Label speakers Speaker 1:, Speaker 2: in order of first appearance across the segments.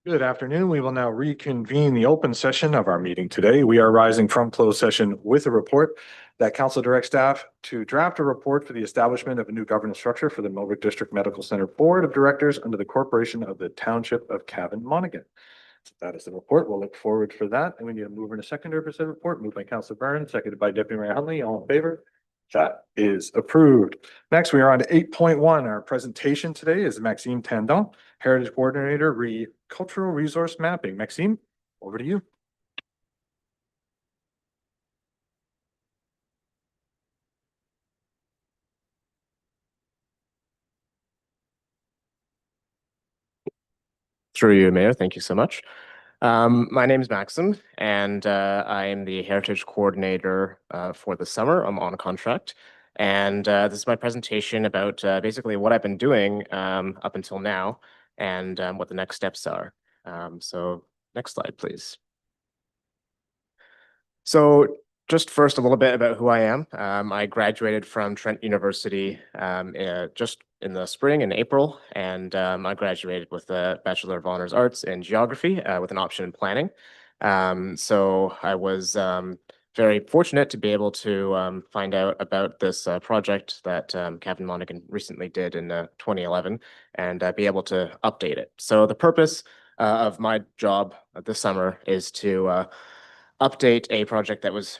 Speaker 1: Good afternoon. We will now reconvene the open session of our meeting today. We are rising from closed session with a report that council directs staff to draft a report for the establishment of a new governance structure for the Millbrook District Medical Center Board of Directors under the corporation of the Township of Cavan Monaghan. So that is the report. We'll look forward for that. And we need a mover and a seconder for said report. Moved by Councilor Byrne, seconded by Deputy Mayor Hunley. All in favor? That is approved. Next, we are on to 8.1. Our presentation today is Maxime Tandon, Heritage Coordinator, Cultural Resource Mapping. Maxime, over to you.
Speaker 2: Through you, Mayor. Thank you so much. My name is Maxim, and I am the Heritage Coordinator for the summer. I'm on contract. And this is my presentation about basically what I've been doing up until now and what the next steps are. So next slide, please. So just first, a little bit about who I am. I graduated from Trent University just in the spring in April, and I graduated with a Bachelor of Honors Arts in Geography with an option in planning. So I was very fortunate to be able to find out about this project that Cavan Monaghan recently did in 2011 and be able to update it. So the purpose of my job this summer is to update a project that was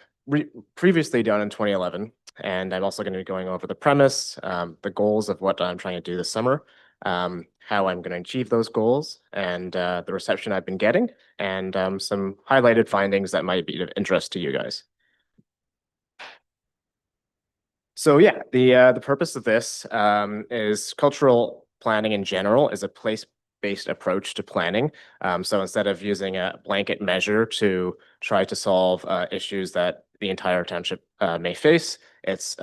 Speaker 2: previously done in 2011. And I'm also going to be going over the premise, the goals of what I'm trying to do this summer, how I'm going to achieve those goals, and the reception I've been getting, and some highlighted findings that might be of interest to you guys. So yeah, the purpose of this is cultural planning in general is a place-based approach to planning. So instead of using a blanket measure to try to solve issues that the entire township may face, it's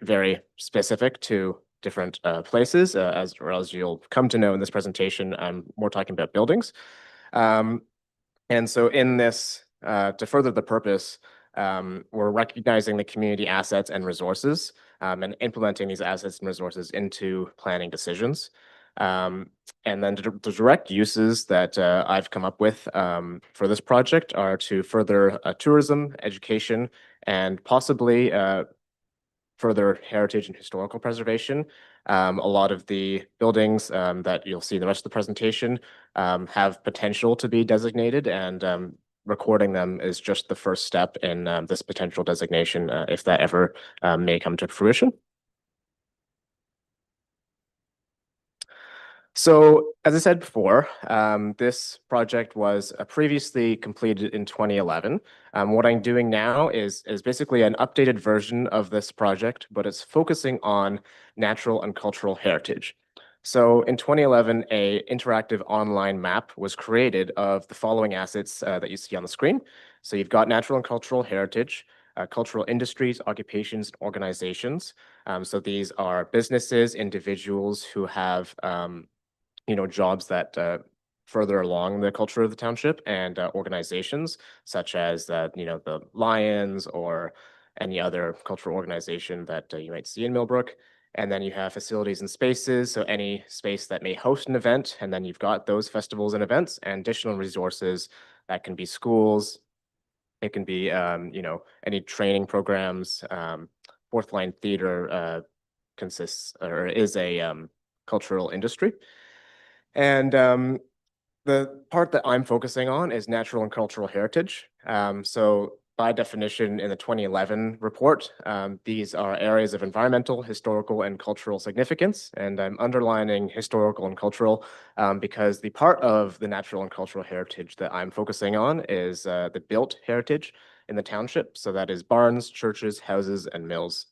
Speaker 2: very specific to different places. As you'll come to know in this presentation, I'm more talking about buildings. And so in this, to further the purpose, we're recognizing the community assets and resources and implementing these assets and resources into planning decisions. And then the direct uses that I've come up with for this project are to further tourism, education, and possibly further heritage and historical preservation. A lot of the buildings that you'll see in the rest of the presentation have potential to be designated, and recording them is just the first step in this potential designation if that ever may come to fruition. So, as I said before, this project was previously completed in 2011. What I'm doing now is basically an updated version of this project, but it's focusing on natural and cultural heritage. So in 2011, an interactive online map was created of the following assets that you see on the screen. So you've got natural and cultural heritage, cultural industries, occupations, organizations. So these are businesses, individuals who have jobs that further along the culture of the township, and organizations such as the Lions or any other cultural organization that you might see in Millbrook. And then you have facilities and spaces, so any space that may host an event, and then you've got those festivals and events and additional resources that can be schools. It can be any training programs. Fourth Line Theater consists or is a cultural industry. And the part that I'm focusing on is natural and cultural heritage. So by definition, in the 2011 report, these are areas of environmental, historical, and cultural significance. And I'm underlining historical and cultural because the part of the natural and cultural heritage that I'm focusing on is the built heritage in the township. So that is barns, churches, houses, and mills.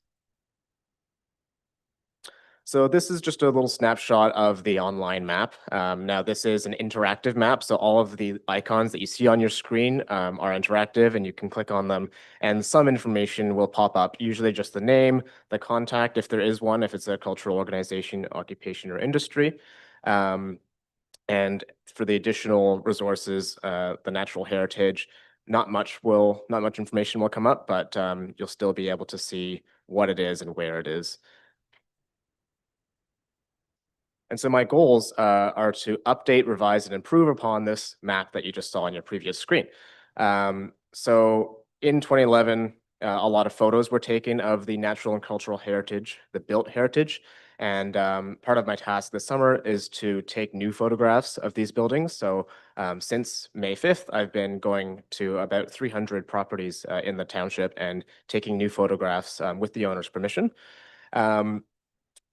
Speaker 2: So this is just a little snapshot of the online map. Now this is an interactive map, so all of the icons that you see on your screen are interactive, and you can click on them, and some information will pop up, usually just the name, the contact, if there is one, if it's a cultural organization, occupation, or industry. And for the additional resources, the natural heritage, not much information will come up, but you'll still be able to see what it is and where it is. And so my goals are to update, revise, and improve upon this map that you just saw on your previous screen. So in 2011, a lot of photos were taken of the natural and cultural heritage, the built heritage. And part of my task this summer is to take new photographs of these buildings. So since May 5th, I've been going to about 300 properties in the township and taking new photographs with the owner's permission.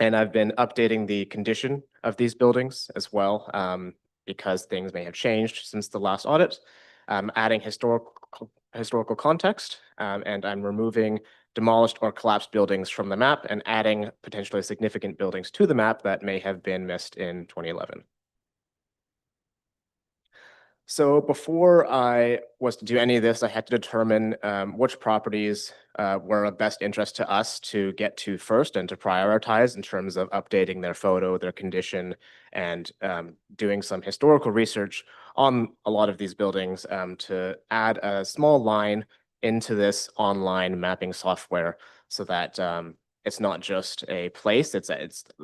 Speaker 2: And I've been updating the condition of these buildings as well, because things may have changed since the last audit. Adding historical context, and I'm removing demolished or collapsed buildings from the map and adding potentially significant buildings to the map that may have been missed in 2011. So before I was to do any of this, I had to determine which properties were of best interest to us to get to first and to prioritize in terms of updating their photo, their condition, and doing some historical research on a lot of these buildings to add a small line into this online mapping software so that it's not just a place, it's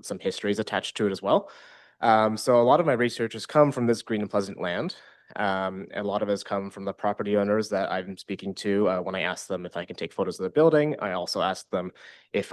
Speaker 2: some histories attached to it as well. So a lot of my research has come from this Green and Pleasant Land. A lot of it has come from the property owners that I'm speaking to when I ask them if I can take photos of the building. I also ask them if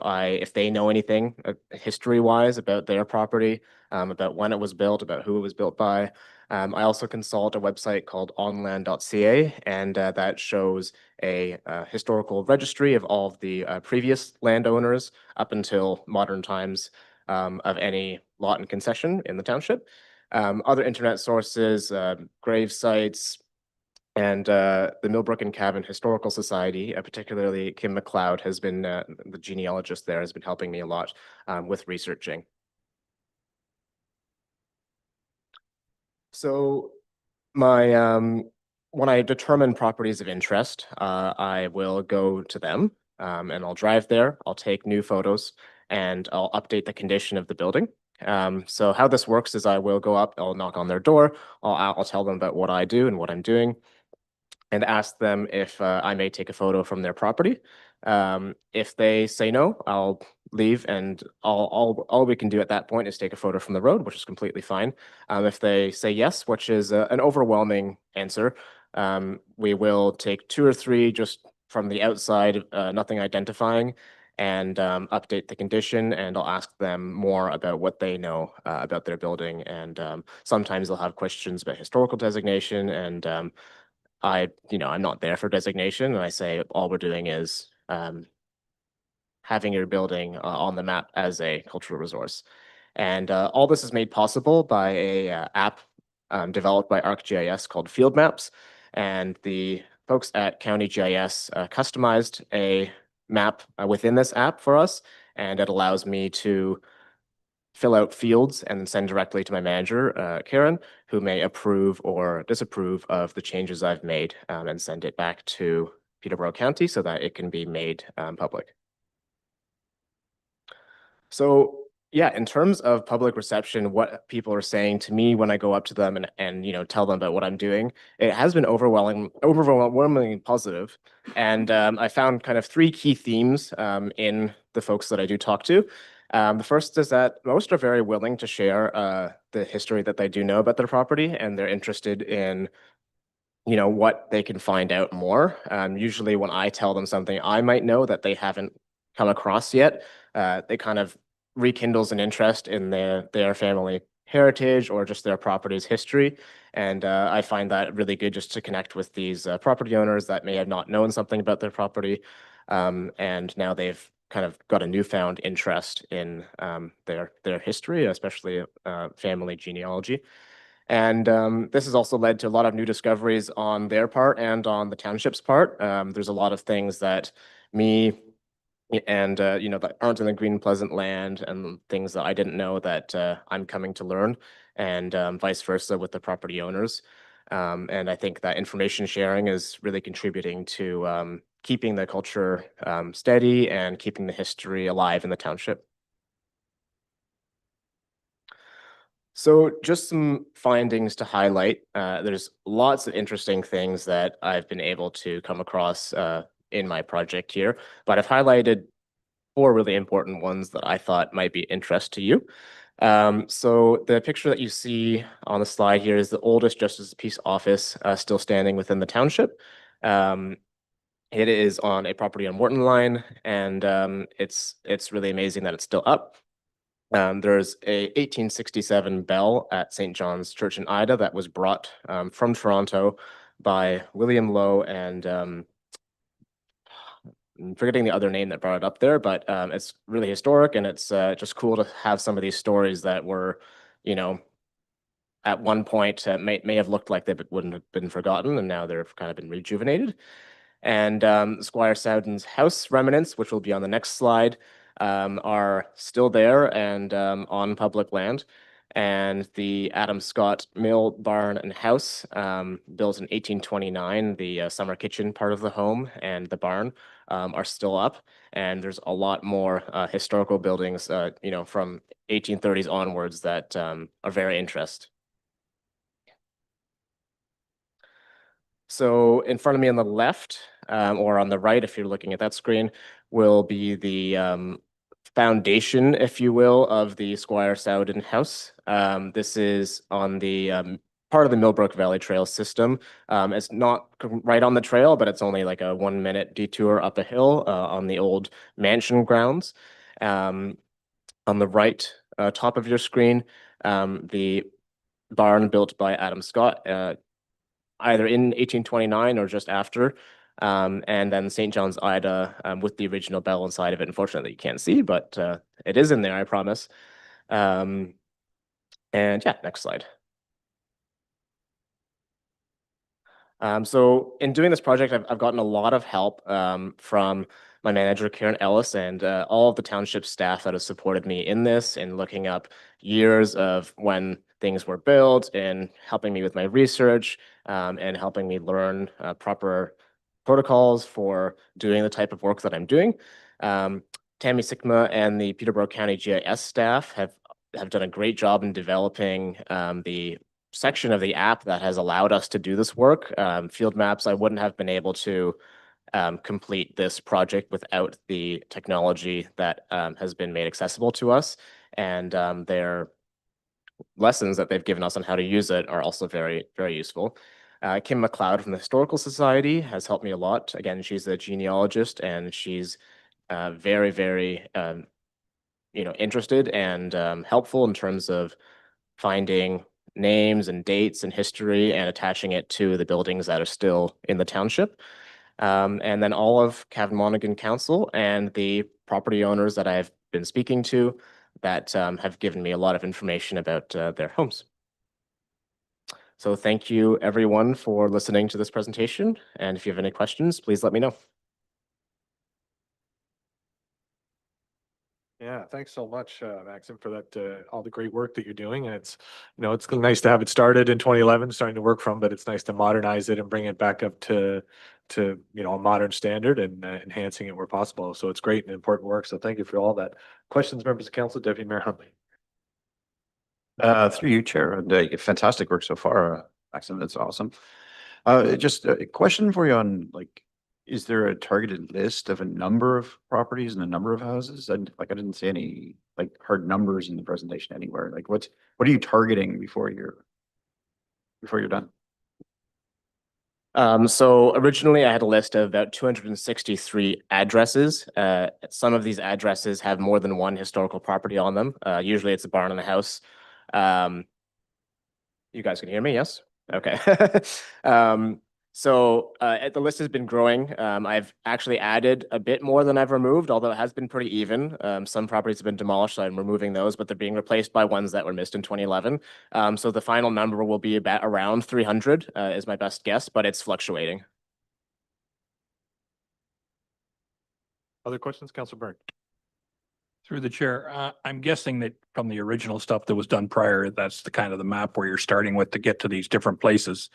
Speaker 2: they know anything history-wise about their property, about when it was built, about who it was built by. I also consult a website called onland.ca, and that shows a historical registry of all of the previous landowners up until modern times of any lot and concession in the township. Other internet sources, grave sites, and the Millbrook and Cabin Historical Society, particularly Kim McLeod has been, the genealogist there, has been helping me a lot with researching. So my when I determine properties of interest, I will go to them and I'll drive there, I'll take new photos, and I'll update the condition of the building. So how this works is I will go up, I'll knock on their door, I'll tell them about what I do and what I'm doing, and ask them if I may take a photo from their property. If they say no, I'll leave, and all we can do at that point is take a photo from the road, which is completely fine. If they say yes, which is an overwhelming answer, we will take 2 or 3 just from the outside, nothing identifying, and update the condition, and I'll ask them more about what they know about their building. And sometimes they'll have questions about historical designation, and I'm not there for designation, and I say all we're doing is having your building on the map as a cultural resource. And all this is made possible by a app developed by ArcGIS called Field Maps. And the folks at County GIS customized a map within this app for us, and it allows me to fill out fields and send directly to my manager, Karen, who may approve or disapprove of the changes I've made, and send it back to Peterborough County so that it can be made public. So yeah, in terms of public reception, what people are saying to me when I go up to them and tell them about what I'm doing, it has been overwhelmingly positive. And I found kind of 3 key themes in the folks that I do talk to. The first is that most are very willing to share the history that they do know about their property, and they're interested in what they can find out more. Usually when I tell them something I might know that they haven't come across yet, they kind of rekindles an interest in their family heritage or just their property's history. And I find that really good just to connect with these property owners that may have not known something about their property. And now they've kind of got a newfound interest in their history, especially family genealogy. And this has also led to a lot of new discoveries on their part and on the township's part. There's a lot of things that me and that aren't in the Green Pleasant Land, and things that I didn't know that I'm coming to learn, and vice versa with the property owners. And I think that information sharing is really contributing to keeping the culture steady and keeping the history alive in the township. So just some findings to highlight. There's lots of interesting things that I've been able to come across in my project here, but I've highlighted 4 really important ones that I thought might be interest to you. So the picture that you see on the slide here is the oldest Justice of the Peace office still standing within the township. It is on a property on Wharton Line, and it's really amazing that it's still up. There's a 1867 bell at St. John's Church in Ida that was brought from Toronto by William Lowe, and I'm forgetting the other name that brought it up there, but it's really historic, and it's just cool to have some of these stories that were, you know, at one point may have looked like they wouldn't have been forgotten, and now they've kind of been rejuvenated. And Squire Sowden's house remnants, which will be on the next slide, are still there and on public land. And the Adam Scott Mill Barn and House, built in 1829, the summer kitchen part of the home and the barn are still up. And there's a lot more historical buildings, from 1830s onwards that are very interesting. So in front of me on the left, or on the right, if you're looking at that screen, will be the foundation, if you will, of the Squire Sowden House. This is on the part of the Millbrook Valley Trail system. It's not right on the trail, but it's only like a 1-minute detour up a hill on the old mansion grounds. On the right top of your screen, the barn built by Adam Scott, either in 1829 or just after. And then St. John's Ida with the original bell inside of it. Unfortunately, you can't see, but it is in there, I promise. And yeah, next slide. So in doing this project, I've gotten a lot of help from my manager, Karen Ellis, and all of the township staff that have supported me in this and looking up years of when things were built and helping me with my research and helping me learn proper protocols for doing the type of work that I'm doing. Tammy Sikma and the Peterborough County GIS staff have done a great job in developing the section of the app that has allowed us to do this work. Field maps, I wouldn't have been able to complete this project without the technology that has been made accessible to us. And their lessons that they've given us on how to use it are also very, very useful. Kim McLeod from the Historical Society has helped me a lot. Again, she's a genealogist, and she's very, very interested and helpful in terms of finding names and dates and history and attaching it to the buildings that are still in the township. And then all of Cavan Monaghan Council and the property owners that I've been speaking to that have given me a lot of information about their homes. So thank you everyone for listening to this presentation. And if you have any questions, please let me know.
Speaker 1: Yeah, thanks so much, Maxim, for that, all the great work that you're doing. And it's nice to have it started in 2011, starting to work from, but it's nice to modernize it and bring it back up to a modern standard and enhancing it where possible. So it's great and important work. So thank you for all that. Questions, members of council, Deputy Mayor Huntley.
Speaker 3: Through you, Chair, and fantastic work so far, Maxim. That's awesome. Just a question for you on is there a targeted list of a number of properties and a number of houses? And I didn't see any hard numbers in the presentation anywhere. What are you targeting before you're done?
Speaker 2: So originally I had a list of about 263 addresses. Some of these addresses have more than one historical property on them. Usually it's a barn and a house. You guys can hear me, yes? Okay. So the list has been growing. I've actually added a bit more than I've removed, although it has been pretty even. Some properties have been demolished, so I'm removing those, but they're being replaced by ones that were missed in 2011. So the final number will be about around 300 is my best guess, but it's fluctuating.
Speaker 1: Other questions, Councilor Byrne?
Speaker 4: Through the chair, I'm guessing that from the original stuff that was done prior, that's the kind of the map where you're starting with to get to these different places.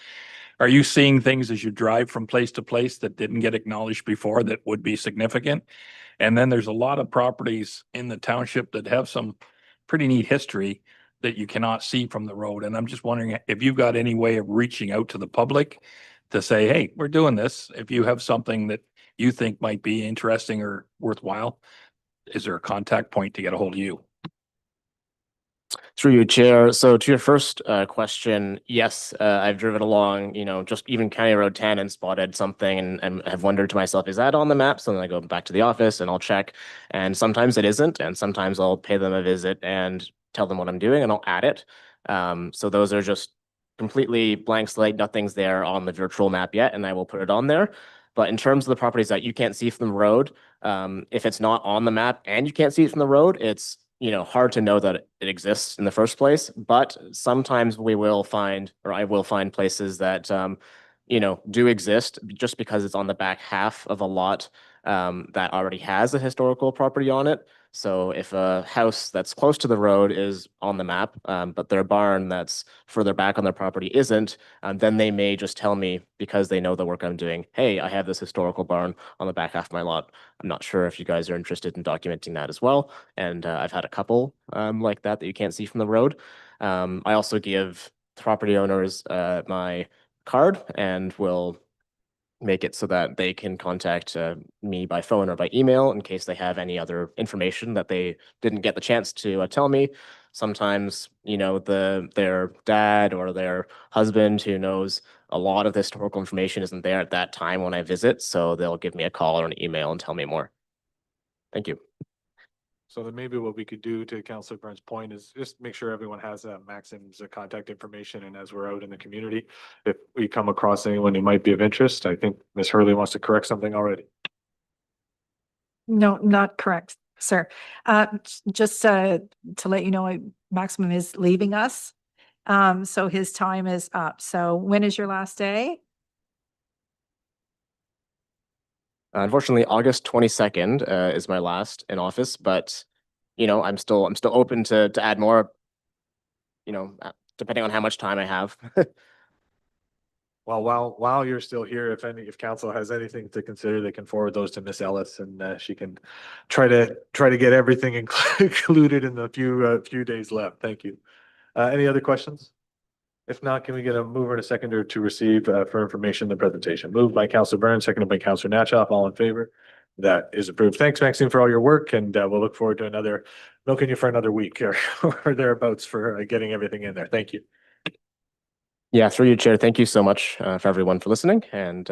Speaker 4: Are you seeing things as you drive from place to place that didn't get acknowledged before that would be significant? And then there's a lot of properties in the township that have some pretty neat history that you cannot see from the road. And I'm just wondering if you've got any way of reaching out to the public to say, hey, we're doing this. If you have something that you think might be interesting or worthwhile, is there a contact point to get a hold of you?
Speaker 2: Through you, Chair. So to your first question, yes, I've driven along, just even County Road 10 and spotted something and have wondered to myself, is that on the map? So then I go back to the office and I'll check. And sometimes it isn't. And sometimes I'll pay them a visit and tell them what I'm doing and I'll add it. So those are just completely blank slate. Nothing's there on the virtual map yet, and I will put it on there. But in terms of the properties that you can't see from the road, if it's not on the map and you can't see it from the road, it's hard to know that it exists in the first place. But sometimes we will find, or I will find places that do exist just because it's on the back half of a lot that already has a historical property on it. So if a house that's close to the road is on the map, but their barn that's further back on their property isn't, then they may just tell me, because they know the work I'm doing, hey, I have this historical barn on the back half of my lot. I'm not sure if you guys are interested in documenting that as well. And I've had a couple like that you can't see from the road. I also give property owners my card and will make it so that they can contact me by phone or by email in case they have any other information that they didn't get the chance to tell me. Sometimes, their dad or their husband who knows a lot of the historical information isn't there at that time when I visit, so they'll give me a call or an email and tell me more. Thank you.
Speaker 1: So then maybe what we could do, to Councilor Burns' point, is just make sure everyone has Maxim's contact information, and as we're out in the community, if we come across anyone who might be of interest, I think Ms. Hurley wants to correct something already.
Speaker 5: No, not correct, sir. Just to let you know, Maximum is leaving us. So his time is up. So when is your last day?
Speaker 2: Unfortunately, August 22nd is my last in office, but I'm still open to add more, depending on how much time I have.
Speaker 1: Well, while you're still here, if council has anything to consider, they can forward those to Miss Ellis, and she can try to get everything included in the few days left. Thank you. Any other questions? If not, can we get a mover and a seconder to receive for information the presentation? Moved by Councilor Burns, seconded by Councilor Natchoff. All in favor? That is approved. Thanks, Maxime, for all your work, and we'll look forward to milking you for another week or thereabouts for getting everything in there. Thank you.
Speaker 2: Yeah, through you, Chair. Thank you so much for everyone for listening, and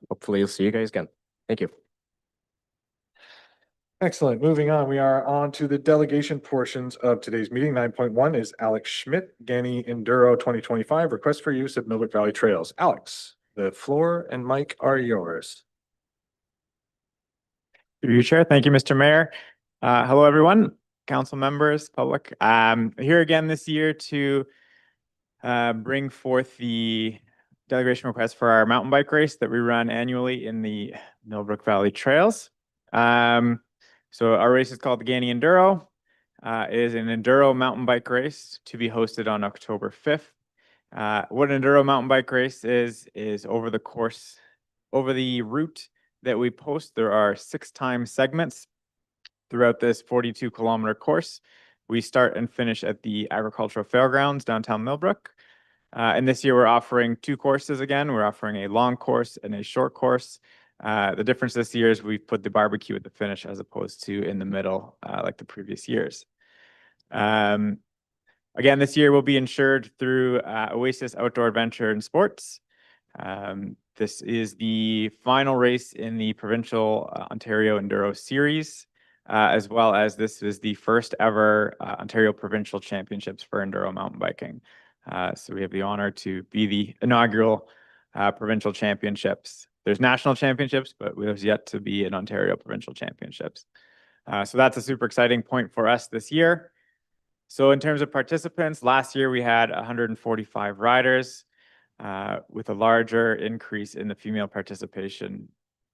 Speaker 2: hopefully you'll see you guys again. Thank you.
Speaker 1: Excellent. Moving on, we are on to the delegation portions of today's meeting. 9.1 is Alex Schmidt, Gani Enduro 2025, request for use of Millbrook Valley Trails. Alex, the floor and mic are yours.
Speaker 6: Through you, Chair. Thank you, Mr. Mayor. Hello, everyone, council members, public. Here again this year to bring forth the delegation request for our mountain bike race that we run annually in the Millbrook Valley Trails. So our race is called the Gani Enduro. It is an enduro mountain bike race to be hosted on October 5th. What an enduro mountain bike race is over the route that we post, there are 6 time segments throughout this 42-kilometer course. We start and finish at the Agricultural Fairgrounds, downtown Millbrook. And this year we're offering 2 courses again. We're offering a long course and a short course. The difference this year is we've put the barbecue at the finish as opposed to in the middle like the previous years. Again, this year we'll be insured through Oasis Outdoor Adventure and Sports. This is the final race in the Provincial Ontario Enduro Series, as well as this is the first ever Ontario Provincial Championships for Enduro mountain biking. So we have the honor to be the inaugural provincial championships. There's national championships, but there's yet to be an Ontario Provincial Championships. So that's a super exciting point for us this year. So in terms of participants, last year we had 145 riders with a larger increase in the female participation,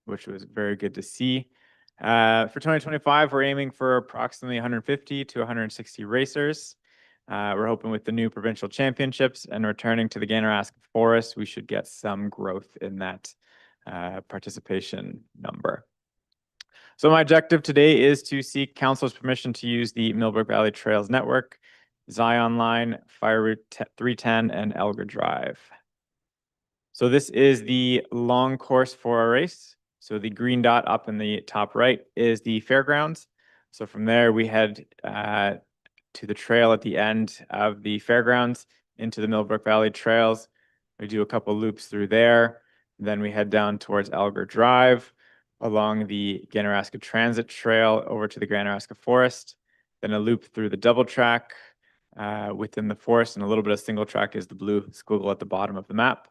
Speaker 6: which was very good to see. For 2025, we're aiming for approximately 150 to 160 racers. We're hoping with the new provincial championships and returning to the Ganarask Forest, we should get some growth in that participation number. So my objective today is to seek council's permission to use the Millbrook Valley Trails Network, Zion Line, Fire Route 310, and Elgar Drive. So this is the long course for our race. So the green dot up in the top right is the fairgrounds. So from there we head to the trail at the end of the fairgrounds into the Millbrook Valley Trails. We do a couple loops through there. Then we head down towards Alger Drive along the Ganaraska Transit Trail over to the Ganaraska Forest. Then a loop through the double track within the forest, and a little bit of single track is the blue squiggle at the bottom of the map.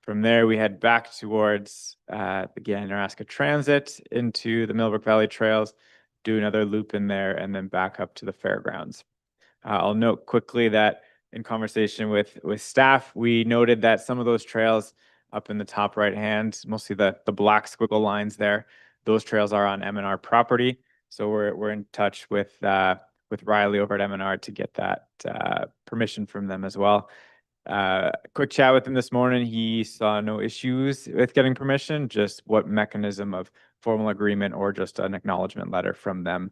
Speaker 6: From there, we head back towards the Ganaraska Transit into the Millbrook Valley Trails, do another loop in there, and then back up to the fairgrounds. I'll note quickly that in conversation with staff, we noted that some of those trails up in the top right hand, mostly the black squiggle lines there, those trails are on M&R property. So we're in touch with Riley over at M&R to get that permission from them as well. Quick chat with him this morning. He saw no issues with getting permission, just what mechanism of formal agreement or just an acknowledgement letter from them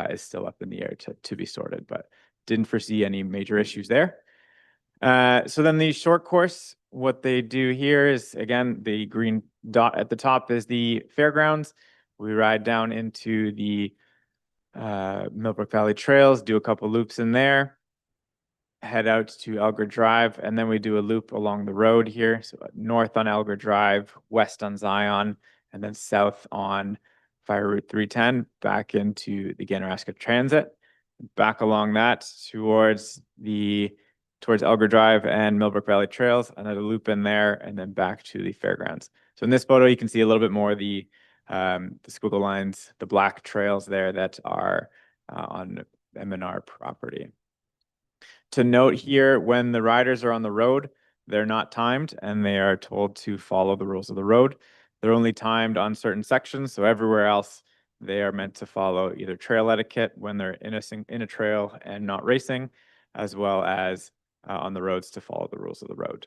Speaker 6: is still up in the air to be sorted, but didn't foresee any major issues there. So then the short course, what they do here is, again, the green dot at the top is the fairgrounds. We ride down into the Millbrook Valley Trails, do a couple loops in there, head out to Alger Drive, and then we do a loop along the road here. So north on Alger Drive, west on Zion, and then south on Fire Route 310 back into the Ganaraska Transit. Back along that towards Alger Drive and Millbrook Valley Trails, another loop in there, and then back to the fairgrounds. So in this photo, you can see a little bit more of the squiggle lines, the black trails there that are on M&R property. To note here, when the riders are on the road, they're not timed and they are told to follow the rules of the road. They're only timed on certain sections, so everywhere else they are meant to follow either trail etiquette when they're in a trail and not racing, as well as on the roads to follow the rules of the road.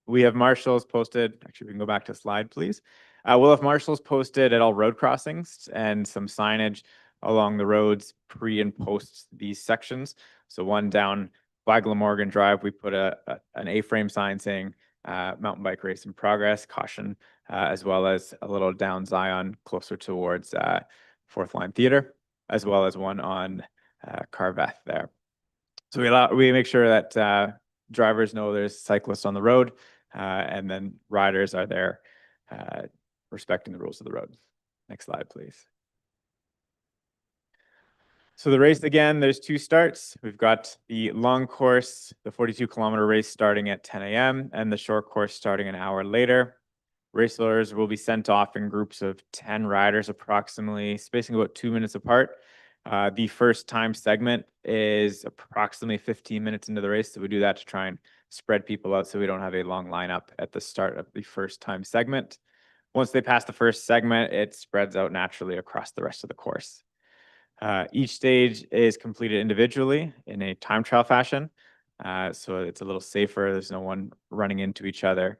Speaker 6: We have marshals posted. Actually, we can go back to slide, please. We'll have marshals posted at all road crossings and some signage along the roads pre and post these sections. So one down by Glamorgan Drive, we put an A-frame sign saying mountain bike race in progress, caution, as well as a little down Zion closer towards Fourth Line Theater, as well as one on Carveth there. So we make sure that drivers know there's cyclists on the road, and then riders are there respecting the rules of the road. Next slide, please. So the race, again, there's two starts. We've got the long course, the 42-kilometer race starting at 10 a.m. and the short course starting an hour later. Racers will be sent off in groups of 10 riders, approximately spacing about 2 minutes apart. The first time segment is approximately 15 minutes into the race. So we do that to try and spread people out so we don't have a long lineup at the start of the first time segment. Once they pass the first segment, it spreads out naturally across the rest of the course. Each stage is completed individually in a time trial fashion. So it's a little safer. There's no one running into each other.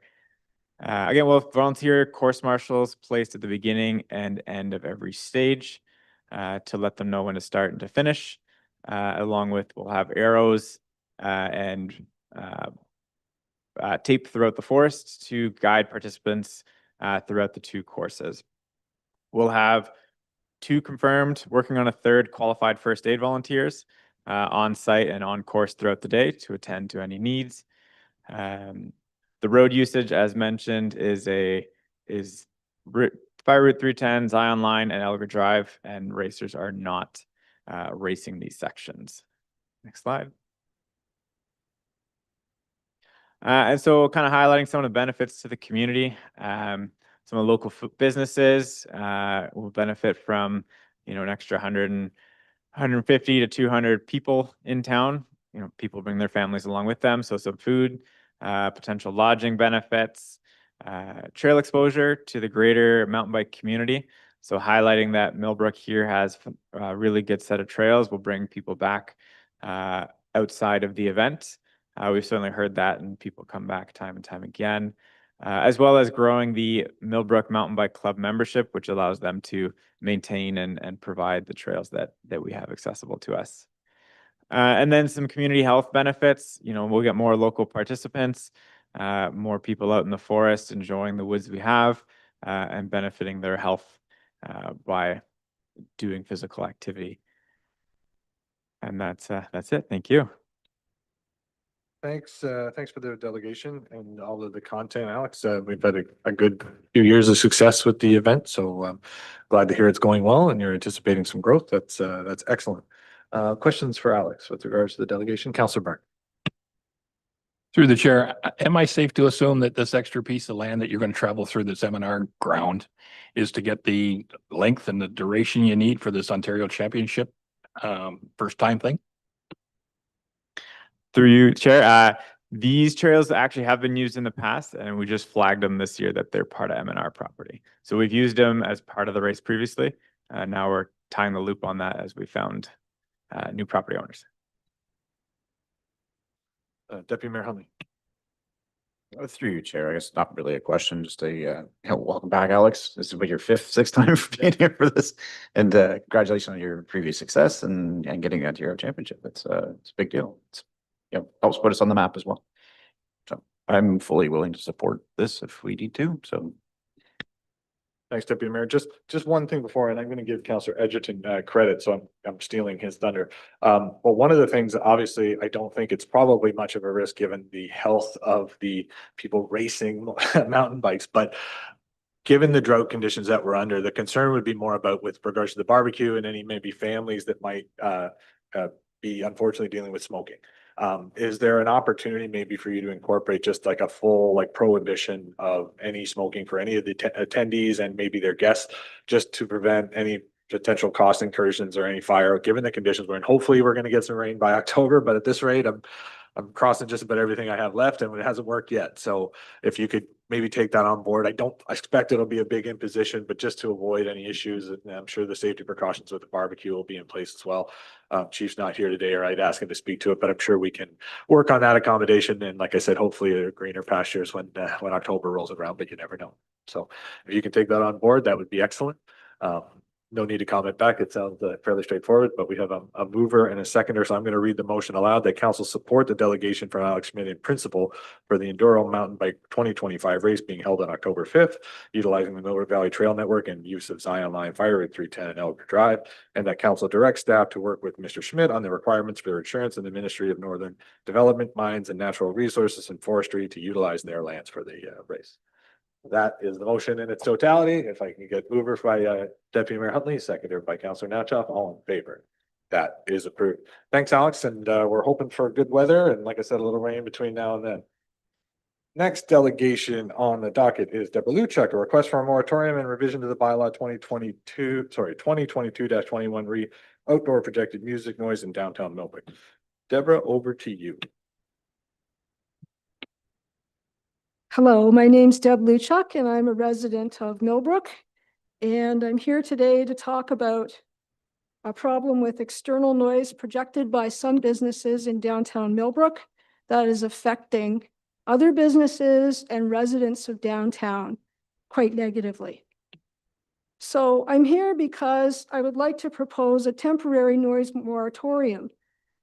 Speaker 6: Again, we'll have volunteer course marshals placed at the beginning and end of every stage to let them know when to start and to finish. Along with, we'll have arrows and tape throughout the forest to guide participants throughout the two courses. We'll have 2 confirmed, working on a 3rd qualified first aid volunteers on site and on course throughout the day to attend to any needs. The road usage, as mentioned, is Fire Route 310, Zion Line, and Alger Drive, and racers are not racing these sections. Next slide. And so kind of highlighting some of the benefits to the community. Some of the local businesses will benefit from, an extra 150 to 200 people in town. People bring their families along with them. So some food, potential lodging benefits, trail exposure to the greater mountain bike community. So highlighting that Millbrook here has a really good set of trails will bring people back outside of the event. We've certainly heard that, and people come back time and time again. As well as growing the Millbrook Mountain Bike Club membership, which allows them to maintain and provide the trails that we have accessible to us. And then some community health benefits. We'll get more local participants, more people out in the forest enjoying the woods we have, and benefiting their health by doing physical activity. And that's it. Thank you.
Speaker 1: Thanks, thanks for the delegation and all of the content, Alex. We've had a good few years of success with the event, so glad to hear it's going well and you're anticipating some growth. That's excellent. Questions for Alex with regards to the delegation? Councillor Burke.
Speaker 4: Through the chair, am I safe to assume that this extra piece of land that you're going to travel through the seminar ground is to get the length and the duration you need for this Ontario Championship first time thing?
Speaker 6: Through you, Chair, these trails actually have been used in the past, and we just flagged them this year that they're part of MNR property. So we've used them as part of the race previously. Now we're tying the loop on that as we found new property owners.
Speaker 1: Deputy Mayor Huntley.
Speaker 3: Through you, Chair, I guess not really a question, just a, welcome back, Alex. This is what your sixth time for being here for this. And congratulations on your previous success and getting that Ontario Championship. It's a big deal. It's, helps put us on the map as well. So I'm fully willing to support this if we need to, so.
Speaker 1: Thanks, Deputy Mayor. Just one thing before, and I'm going to give Councillor Edgerton credit, so I'm stealing his thunder. But one of the things, obviously, I don't think it's probably much of a risk given the health of the people racing mountain bikes, but given the drought conditions that we're under, the concern would be more about with regards to the barbecue and any maybe families that might be unfortunately dealing with smoking. Is there an opportunity maybe for you to incorporate just like a full like prohibition of any smoking for any of the attendees and maybe their guests, just to prevent any potential cost incursions or any fire, given the conditions we're in? Hopefully we're going to get some rain by October, but at this rate, I'm crossing just about everything I have left and it hasn't worked yet. So if you could maybe take that on board. I expect it'll be a big imposition, but just to avoid any issues, and I'm sure the safety precautions with the barbecue will be in place as well. Chief's not here today, or I'd ask him to speak to it, but I'm sure we can work on that accommodation. And like I said, hopefully there are greener pastures when October rolls around, but you never know. So if you can take that on board, that would be excellent. No need to comment back. It sounds fairly straightforward, but we have a mover and a seconder. So I'm going to read the motion aloud that council support the delegation from Alex Schmidt in principle for the Enduro Mountain Bike 2025 race being held on October 5th, utilizing the Millwood Valley Trail Network and use of Zion Line Fire Route 310 and Elk Drive, and that council directs staff to work with Mr. Schmidt on the requirements for their insurance and the Ministry of Northern Development, Mines and Natural Resources and Forestry to utilize their lands for the race. That is the motion in its totality. If I can get mover by Deputy Mayor Huntley, seconded by Councillor Natchoff, all in favor. That is approved. Thanks, Alex. And we're hoping for good weather. And like I said, a little rain between now and then. Next delegation on the docket is Deborah Luchuk, a request for a moratorium and revision to the bylaw 2022-21 re outdoor projected music noise in downtown Millbrook. Deborah, over to you.
Speaker 7: Hello, my name's Deb Luchuk and I'm a resident of Millbrook. And I'm here today to talk about a problem with external noise projected by some businesses in downtown Millbrook that is affecting other businesses and residents of downtown quite negatively. So I'm here because I would like to propose a temporary noise moratorium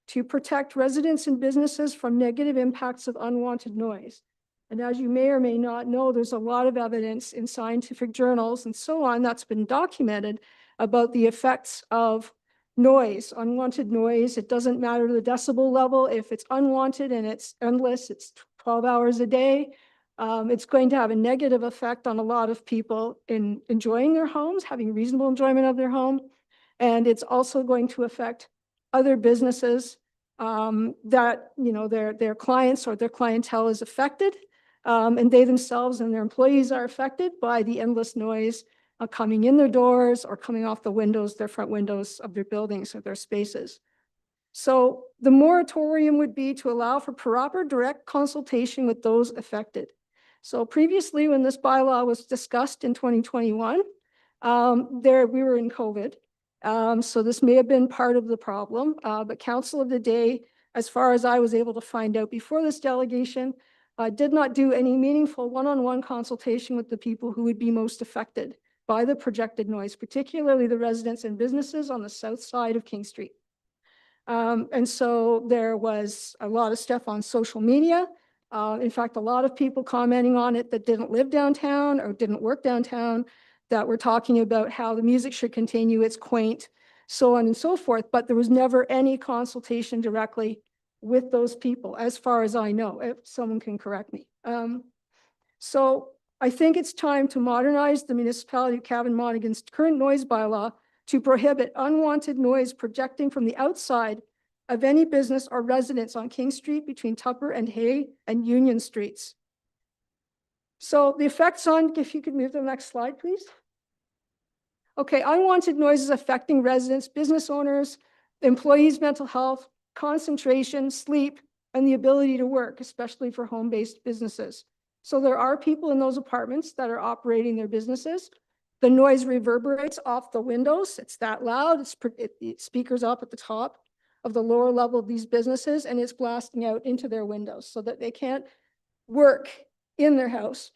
Speaker 7: to protect residents and businesses from negative impacts of unwanted noise. And as you may or may not know, there's a lot of evidence in scientific journals and so on that's been documented about the effects of noise, unwanted noise. It doesn't matter the decibel level. If it's unwanted and it's endless, it's 12 hours a day, it's going to have a negative effect on a lot of people in enjoying their homes, having reasonable enjoyment of their home. And it's also going to affect other businesses that, you know, their clients or their clientele is affected. And they themselves and their employees are affected by the endless noise coming in their doors or coming off the windows, their front windows of their buildings or their spaces. So the moratorium would be to allow for proper direct consultation with those affected. So previously, when this bylaw was discussed in 2021, we were in COVID. So this may have been part of the problem, but council of the day, as far as I was able to find out before this delegation, did not do any meaningful one-on-one consultation with the people who would be most affected by the projected noise, particularly the residents and businesses on the south side of King Street. And so there was a lot of stuff on social media. In fact, a lot of people commenting on it that didn't live downtown or didn't work downtown, that were talking about how the music should continue. It's quaint. so on and so forth, but there was never any consultation directly with those people, as far as I know, if someone can correct me. So I think it's time to modernize the municipality of Cavan-Monaghan's current noise bylaw to prohibit unwanted noise projecting from the outside of any business or residence on King Street between Tupper and Hay and Union Streets. So the effects on, if you could move to the next slide, please. Okay, unwanted noises affecting residents, business owners, employees' mental health, concentration, sleep, and the ability to work, especially for home-based businesses. So there are people in those apartments that are operating their businesses. The noise reverberates off the windows. It's that loud. It speakers up at the top of the lower level of these businesses, and it's blasting out into their windows so that they can't work in their house.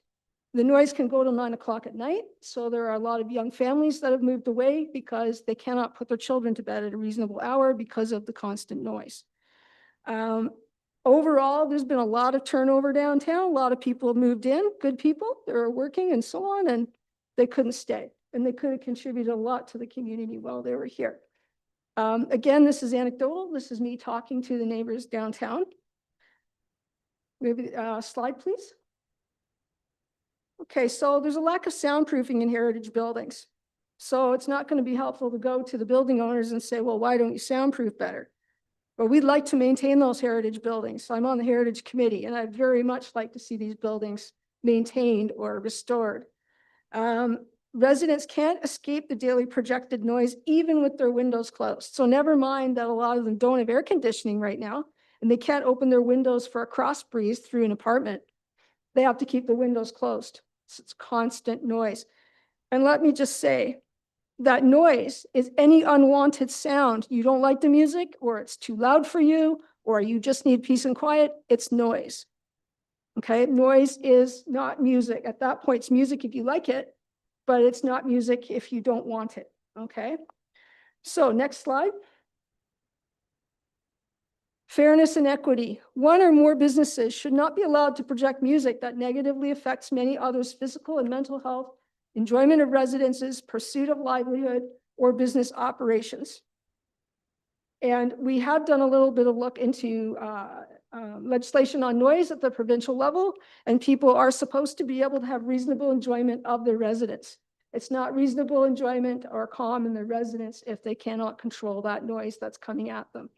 Speaker 7: The noise can go till 9 o'clock at night. So there are a lot of young families that have moved away because they cannot put their children to bed at a reasonable hour because of the constant noise. Overall, there's been a lot of turnover downtown. A lot of people have moved in, good people, they're working and so on, and they couldn't stay. And they could have contributed a lot to the community while they were here. Again, this is anecdotal. This is me talking to the neighbors downtown. Maybe slide, please. Okay, so there's a lack of soundproofing in heritage buildings. So it's not going to be helpful to go to the building owners and say, well, why don't you soundproof better? But we'd like to maintain those heritage buildings. So I'm on the Heritage Committee, and I'd very much like to see these buildings maintained or restored. Residents can't escape the daily projected noise, even with their windows closed. So never mind that a lot of them don't have air conditioning right now, and they can't open their windows for a cross breeze through an apartment. They have to keep the windows closed. So it's constant noise. And let me just say that noise is any unwanted sound. You don't like the music, or it's too loud for you, or you just need peace and quiet. It's noise. Okay, noise is not music. At that point, it's music if you like it, but it's not music if you don't want it. Okay, so next slide. Fairness and equity. One or more businesses should not be allowed to project music that negatively affects many others' physical and mental health, enjoyment of residences, pursuit of livelihood, or business operations. And we have done a little bit of look into legislation on noise at the provincial level, and people are supposed to be able to have reasonable enjoyment of their residence. It's not reasonable enjoyment or calm in their residence if they cannot control that noise that's coming at them.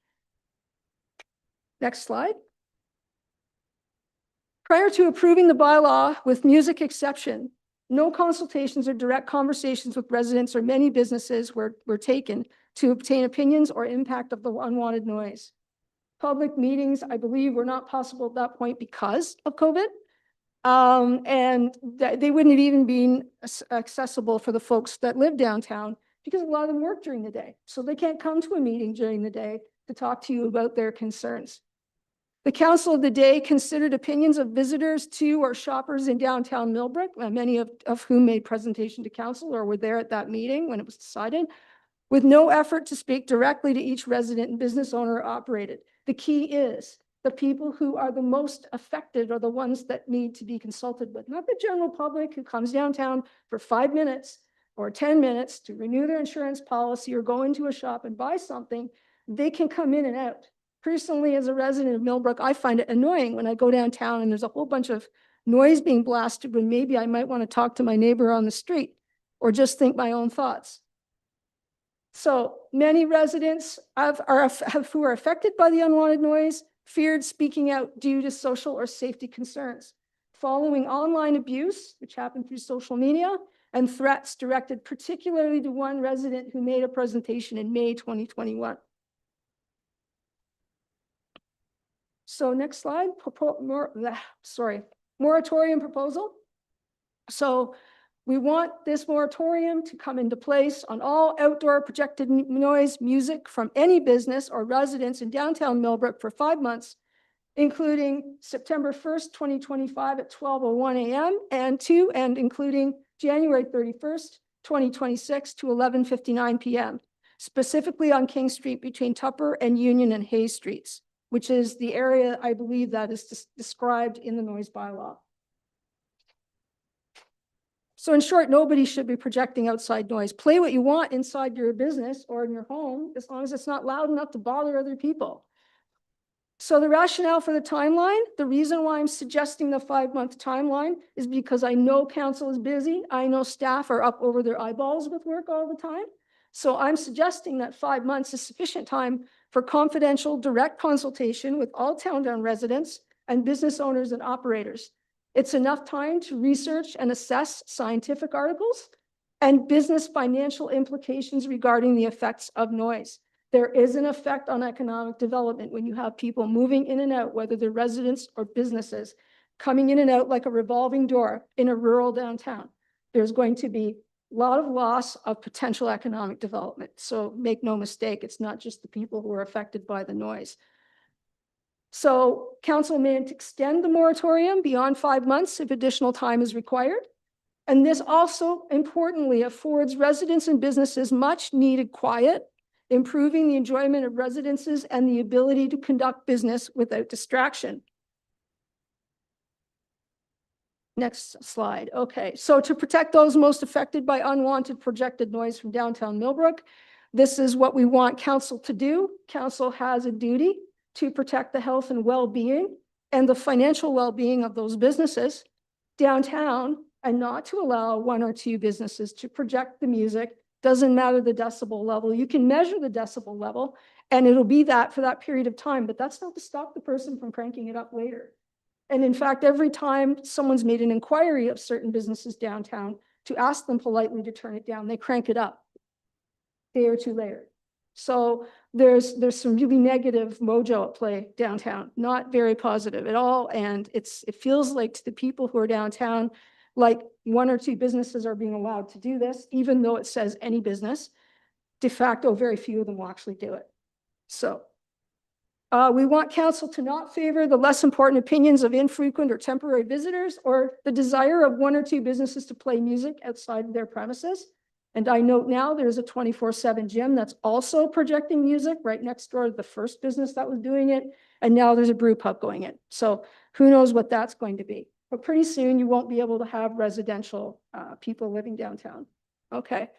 Speaker 7: Next slide. Prior to approving the bylaw with music exception, no consultations or direct conversations with residents or many businesses were taken to obtain opinions or impact of the unwanted noise. Public meetings, I believe, were not possible at that point because of COVID. And they wouldn't have even been accessible for the folks that live downtown because a lot of them work during the day. So they can't come to a meeting during the day to talk to you about their concerns. The Council of the Day considered opinions of visitors to or shoppers in downtown Millbrook, many of whom made presentation to council or were there at that meeting when it was decided, with no effort to speak directly to each resident and business owner operated. The key is the people who are the most affected are the ones that need to be consulted with, not the general public who comes downtown for 5 minutes or 10 minutes to renew their insurance policy or go into a shop and buy something. They can come in and out. Personally, as a resident of Millbrook, I find it annoying when I go downtown and there's a whole bunch of noise being blasted when maybe I might want to talk to my neighbor on the street or just think my own thoughts. So many residents who are affected by the unwanted noise feared speaking out due to social or safety concerns. Following online abuse, which happened through social media, and threats directed particularly to one resident who made a presentation in May 2021. So next slide, moratorium proposal. So we want this moratorium to come into place on all outdoor projected noise music from any business or residence in downtown Millbrook for 5 months, including September 1st, 2025 at 12:01 a.m. and including January 31st, 2026 to 11:59 p.m., specifically on King Street between Tupper and Union and Hay Streets, which is the area I believe that is described in the noise bylaw. So in short, nobody should be projecting outside noise. Play what you want inside your business or in your home, as long as it's not loud enough to bother other people. So the rationale for the timeline, the reason why I'm suggesting the 5-month timeline is because I know council is busy. I know staff are up over their eyeballs with work all the time. So I'm suggesting that 5 months is sufficient time for confidential, direct consultation with all Downtown residents and business owners and operators. It's enough time to research and assess scientific articles and business financial implications regarding the effects of noise. There is an effect on economic development when you have people moving in and out, whether they're residents or businesses, coming in and out like a revolving door in a rural downtown. There's going to be a lot of loss of potential economic development. So make no mistake, it's not just the people who are affected by the noise. So council may extend the moratorium beyond 5 months if additional time is required. And this also importantly affords residents and businesses much needed quiet, improving the enjoyment of residences and the ability to conduct business without distraction. Next slide. Okay, so to protect those most affected by unwanted projected noise from downtown Millbrook, this is what we want council to do. Council has a duty to protect the health and well-being and the financial well-being of those businesses downtown, and not to allow 1 or 2 businesses to project the music. Doesn't matter the decibel level. You can measure the decibel level and it'll be that for that period of time, but that's not to stop the person from cranking it up later. And in fact, every time someone's made an inquiry of certain businesses downtown to ask them politely to turn it down, they crank it up a day or 2 later. So there's some really negative mojo at play downtown, not very positive at all. And it feels like to the people who are downtown, like 1 or 2 businesses are being allowed to do this, even though it says any business. De facto, very few of them will actually do it. So we want council to not favor the less important opinions of infrequent or temporary visitors or the desire of 1 or 2 businesses to play music outside of their premises. And I note now there's a 24/7 gym that's also projecting music right next door to the first business that was doing it. And now there's a brew pub going in. So who knows what that's going to be. But pretty soon you won't be able to have residential people living downtown. Okay.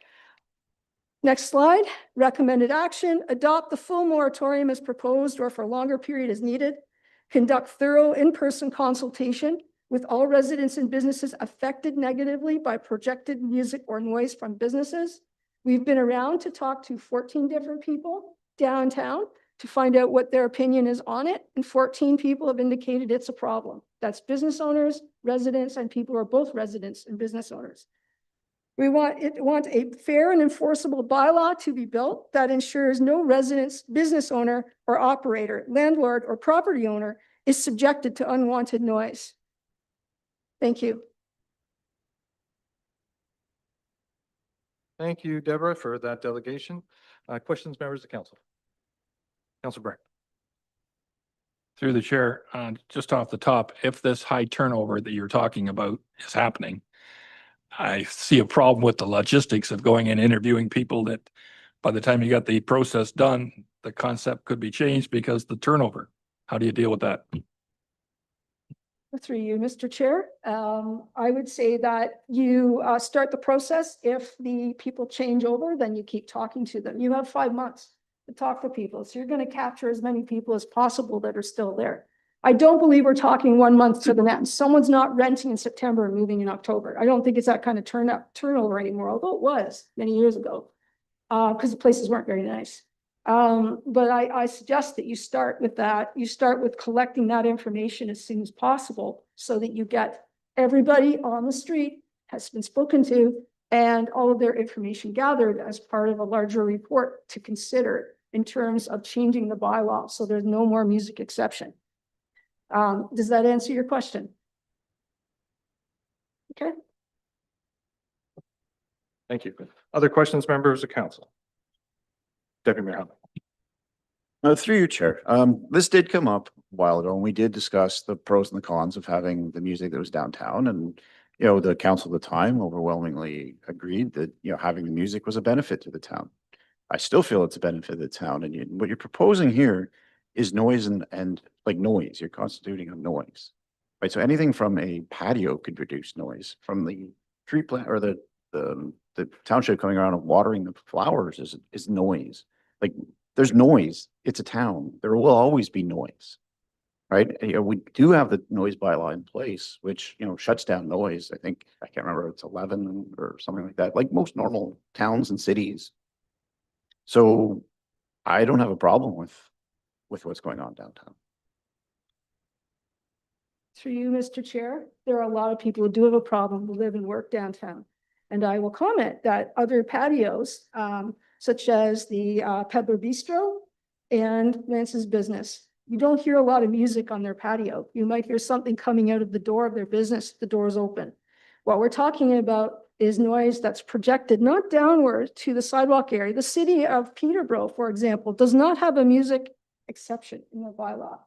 Speaker 7: Next slide. Recommended action. Adopt the full moratorium as proposed or for a longer period as needed. Conduct thorough in-person consultation with all residents and businesses affected negatively by projected music or noise from businesses. We've been around to talk to 14 different people downtown to find out what their opinion is on it. And 14 people have indicated it's a problem. That's business owners, residents, and people who are both residents and business owners. We want a fair and enforceable bylaw to be built that ensures no residents, business owner or operator, landlord or property owner is subjected to unwanted noise. Thank you.
Speaker 1: Thank you, Deborah, for that delegation. Questions, members of council? Councilor Brand.
Speaker 4: Through the chair, just off the top, if this high turnover that you're talking about is happening, I see a problem with the logistics of going and interviewing people that by the time you got the process done, the concept could be changed because the turnover. How do you deal with that?
Speaker 7: Through you, Mr. Chair, I would say that you start the process. If the people change over, then you keep talking to them. You have 5 months to talk to people. So you're going to capture as many people as possible that are still there. I don't believe we're talking 1 month to the next. Someone's not renting in September and moving in October. I don't think it's that kind of turnover anymore, although it was many years ago because the places weren't very nice. But I suggest that you start with that. You start with collecting that information as soon as possible so that you get everybody on the street has been spoken to and all of their information gathered as part of a larger report to consider in terms of changing the bylaw so there's no more music exception. Does that answer your question? Okay.
Speaker 1: Thank you. Other questions, members of council? Deputy Mayor Huntley.
Speaker 3: Through you, Chair. This did come up a while ago, and we did discuss the pros and the cons of having the music that was downtown. And, you know, the council at the time overwhelmingly agreed that, you know, having the music was a benefit to the town. I still feel it's a benefit to the town. And what you're proposing here is noise and like noise. You're constituting a noise, right? So anything from a patio could reduce noise from the tree plant or the township coming around and watering the flowers is noise. Like, there's noise. It's a town. There will always be noise. Right? You know, we do have the noise bylaw in place, which, you know, shuts down noise. I think, I can't remember, it's 11 or something like that, like most normal towns and cities. So I don't have a problem with what's going on downtown.
Speaker 7: Through you, Mr. Chair, there are a lot of people who do have a problem who live and work downtown. And I will comment that other patios, such as the Peddler Bistro and Lance's Business, you don't hear a lot of music on their patio. You might hear something coming out of the door of their business, the door is open. What we're talking about is noise that's projected not downward to the sidewalk area. The city of Peterborough, for example, does not have a music exception in their bylaw,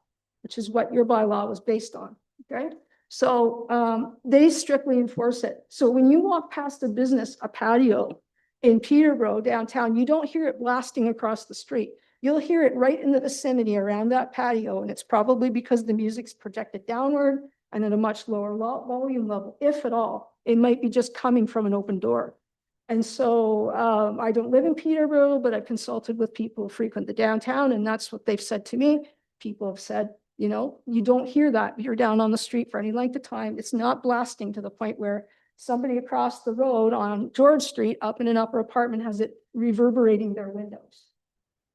Speaker 7: which is what your bylaw was based on, okay? So they strictly enforce it. So when you walk past a business, a patio in Peterborough downtown, you don't hear it blasting across the street. You'll hear it right in the vicinity around that patio, and it's probably because the music's projected downward and at a much lower volume level, if at all. It might be just coming from an open door. And so I don't live in Peterborough, but I've consulted with people who frequent the downtown, and that's what they've said to me. People have said, you know, you don't hear that. You're down on the street for any length of time. It's not blasting to the point where somebody across the road on George Street up in an upper apartment has it reverberating their windows.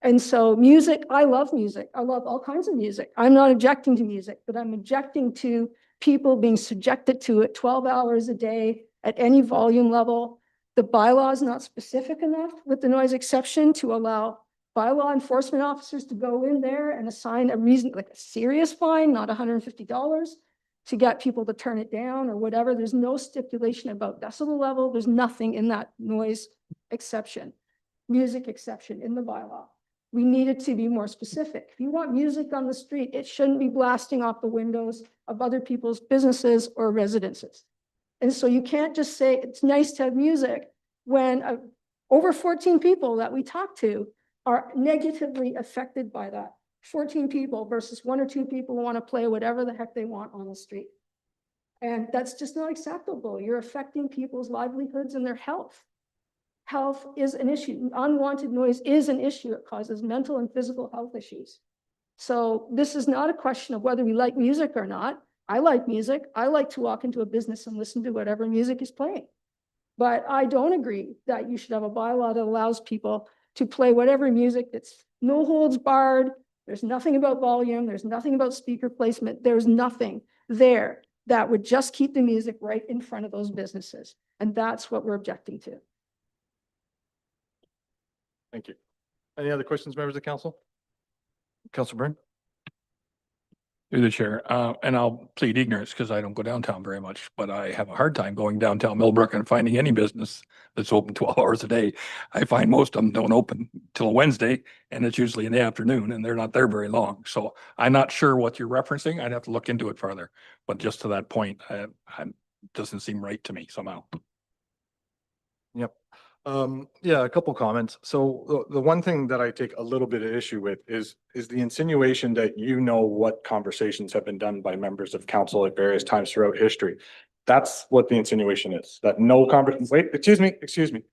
Speaker 7: And so music, I love music. I love all kinds of music. I'm not objecting to music, but I'm objecting to people being subjected to it 12 hours a day at any volume level. The bylaw is not specific enough with the noise exception to allow bylaw enforcement officers to go in there and assign a reason, like a serious fine, not $150, to get people to turn it down or whatever. There's no stipulation about decibel level. There's nothing in that noise exception, music exception in the bylaw. We need it to be more specific. If you want music on the street, it shouldn't be blasting off the windows of other people's businesses or residences. And so you can't just say it's nice to have music when over 14 people that we talk to are negatively affected by that. 14 people versus 1 or 2 people who want to play whatever the heck they want on the street. And that's just not acceptable. You're affecting people's livelihoods and their health. Health is an issue. Unwanted noise is an issue. It causes mental and physical health issues. So this is not a question of whether we like music or not. I like music. I like to walk into a business and listen to whatever music is playing. But I don't agree that you should have a bylaw that allows people to play whatever music that's no holds barred. There's nothing about volume. There's nothing about speaker placement. There's nothing there that would just keep the music right in front of those businesses. And that's what we're objecting to.
Speaker 1: Thank you. Any other questions, members of council? Councilor Byrne?
Speaker 4: Through the chair, and I'll plead ignorance because I don't go downtown very much, but I have a hard time going downtown Millbrook and finding any business that's open 12 hours a day. I find most of them don't open till Wednesday, and it's usually in the afternoon, and they're not there very long. So I'm not sure what you're referencing. I'd have to look into it further. But just to that point, doesn't seem right to me somehow.
Speaker 1: Yep. Yeah, a couple comments. So the one thing that I take a little bit of issue with is the insinuation that you know what conversations have been done by members of council at various times throughout history. That's what the insinuation is, that no conversation, wait, excuse me.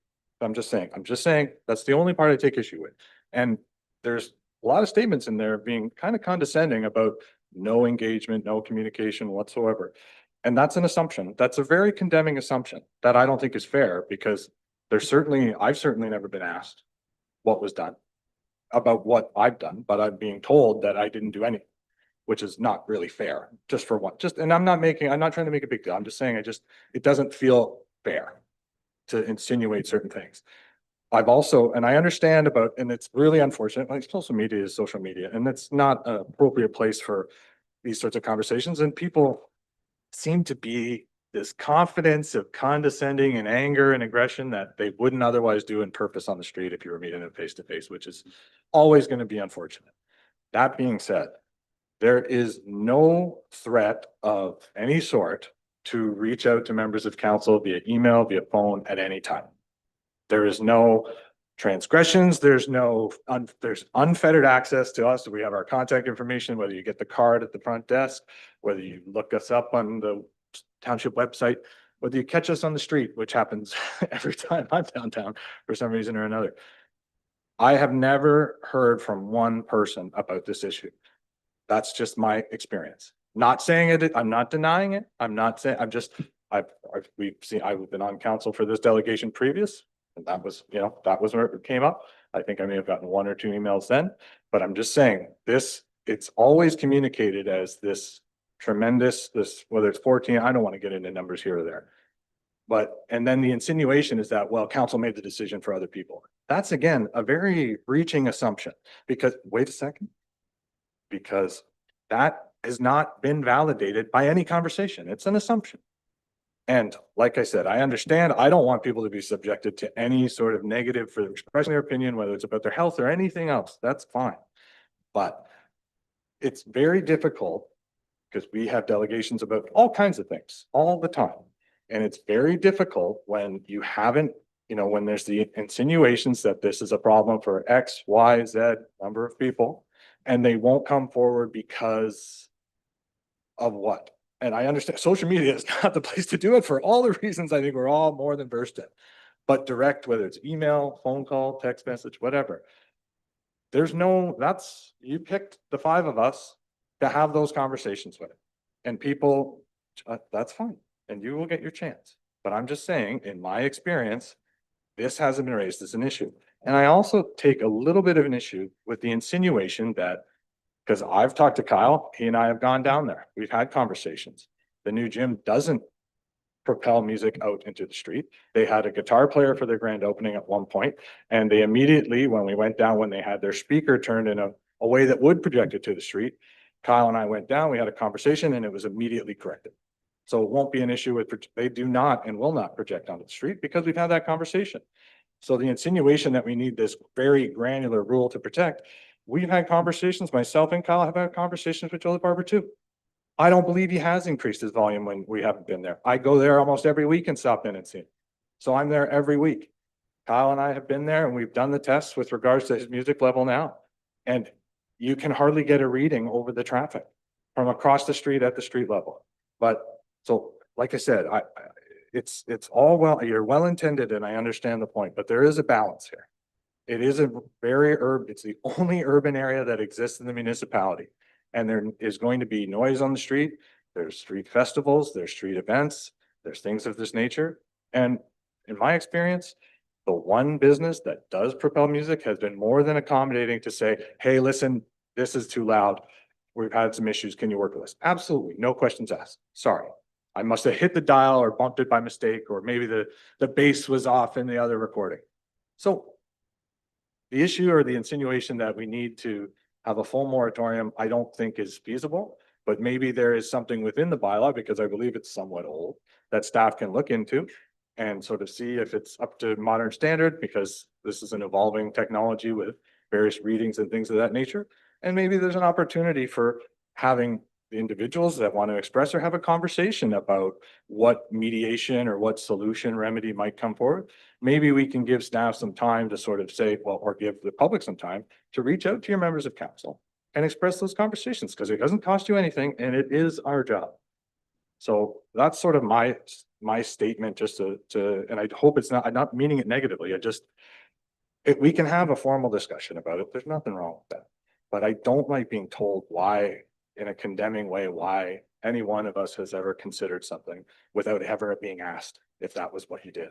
Speaker 1: I'm just saying, that's the only part I take issue with. And there's a lot of statements in there being kind of condescending about no engagement, no communication whatsoever. And that's an assumption. That's a very condemning assumption that I don't think is fair, because I've certainly never been asked what was done about what I've done, but I'm being told that I didn't do anything, which is not really fair, and I'm not trying to make a big deal. I'm just saying, it doesn't feel fair to insinuate certain things. I've also, and I understand and it's really unfortunate, like social media is social media, and it's not an appropriate place for these sorts of conversations. And people seem to be this confidence of condescending and anger and aggression that they wouldn't otherwise do in purpose on the street if you were meeting them face to face, which is always going to be unfortunate. That being said, there is no threat of any sort to reach out to members of council via email, via phone at any time. There is no transgressions. There's unfettered access to us. We have our contact information, whether you get the card at the front desk, whether you look us up on the township website. whether you catch us on the street, which happens every time I'm downtown for some reason or another. I have never heard from one person about this issue. That's just my experience. Not saying it, I'm not denying it. I'm not saying, I've been on council for this delegation previous. And that was, that was where it came up. I think I may have gotten 1 or 2 emails then, but I'm just saying this, it's always communicated as this tremendous, whether it's 14, I don't want to get into numbers here or there. But, and then the insinuation is that, well, council made the decision for other people. That's again, a very reaching assumption because, wait a second, because that has not been validated by any conversation. It's an assumption. And like I said, I understand, I don't want people to be subjected to any sort of negative for expressing their opinion, whether it's about their health or anything else, that's fine. But it's very difficult because we have delegations about all kinds of things all the time. And it's very difficult when you haven't, when there's the insinuations that this is a problem for X, Y, Z number of people, and they won't come forward because of what? And I understand social media is not the place to do it for all the reasons I think we're all more than versed in. But direct, whether it's email, phone call, text message, whatever. You picked the 5 of us to have those conversations with. And people, that's fine. And you will get your chance. But I'm just saying, in my experience, this hasn't been raised as an issue. And I also take a little bit of an issue with the insinuation that, because I've talked to Kyle, he and I have gone down there. We've had conversations. The new gym doesn't propel music out into the street. They had a guitar player for their grand opening at one point, and they immediately, when we went down, when they had their speaker turned in a way that would project it to the street, Kyle and I went down, we had a conversation, and it was immediately corrected. So it won't be an issue with, they do not and will not project onto the street because we've had that conversation. So the insinuation that we need this very granular rule to protect, we've had conversations, myself and Kyle have had conversations with Jolie Barber too. I don't believe he has increased his volume when we haven't been there. I go there almost every week and stop in and see him. So I'm there every week. Kyle and I have been there and we've done the tests with regards to his music level now. And you can hardly get a reading over the traffic from across the street at the street level. But so, like I said, it's all well, you're well intended and I understand the point, but there is a balance here. It is a very urban, it's the only urban area that exists in the municipality. And there is going to be noise on the street. There's street festivals, there's street events, there's things of this nature. And in my experience, the one business that does propel music has been more than accommodating to say, hey, listen, this is too loud. We've had some issues. Can you work with us? Absolutely. No questions asked. Sorry. I must have hit the dial or bumped it by mistake, or maybe the bass was off in the other recording. So the issue or the insinuation that we need to have a full moratorium, I don't think is feasible, but maybe there is something within the bylaw, because I believe it's somewhat old, that staff can look into and sort of see if it's up to modern standard, because this is an evolving technology with various readings and things of that nature. And maybe there's an opportunity for having the individuals that want to express or have a conversation about what mediation or what solution remedy might come forward. Maybe we can give staff some time to sort of say, well, or give the public some time to reach out to your members of council and express those conversations, because it doesn't cost you anything and it is our job. So that's sort of my statement, just to, and I hope it's not, I'm not meaning it negatively. We can have a formal discussion about it. There's nothing wrong with that. But I don't like being told why, in a condemning way, why any one of us has ever considered something without ever being asked if that was what you did.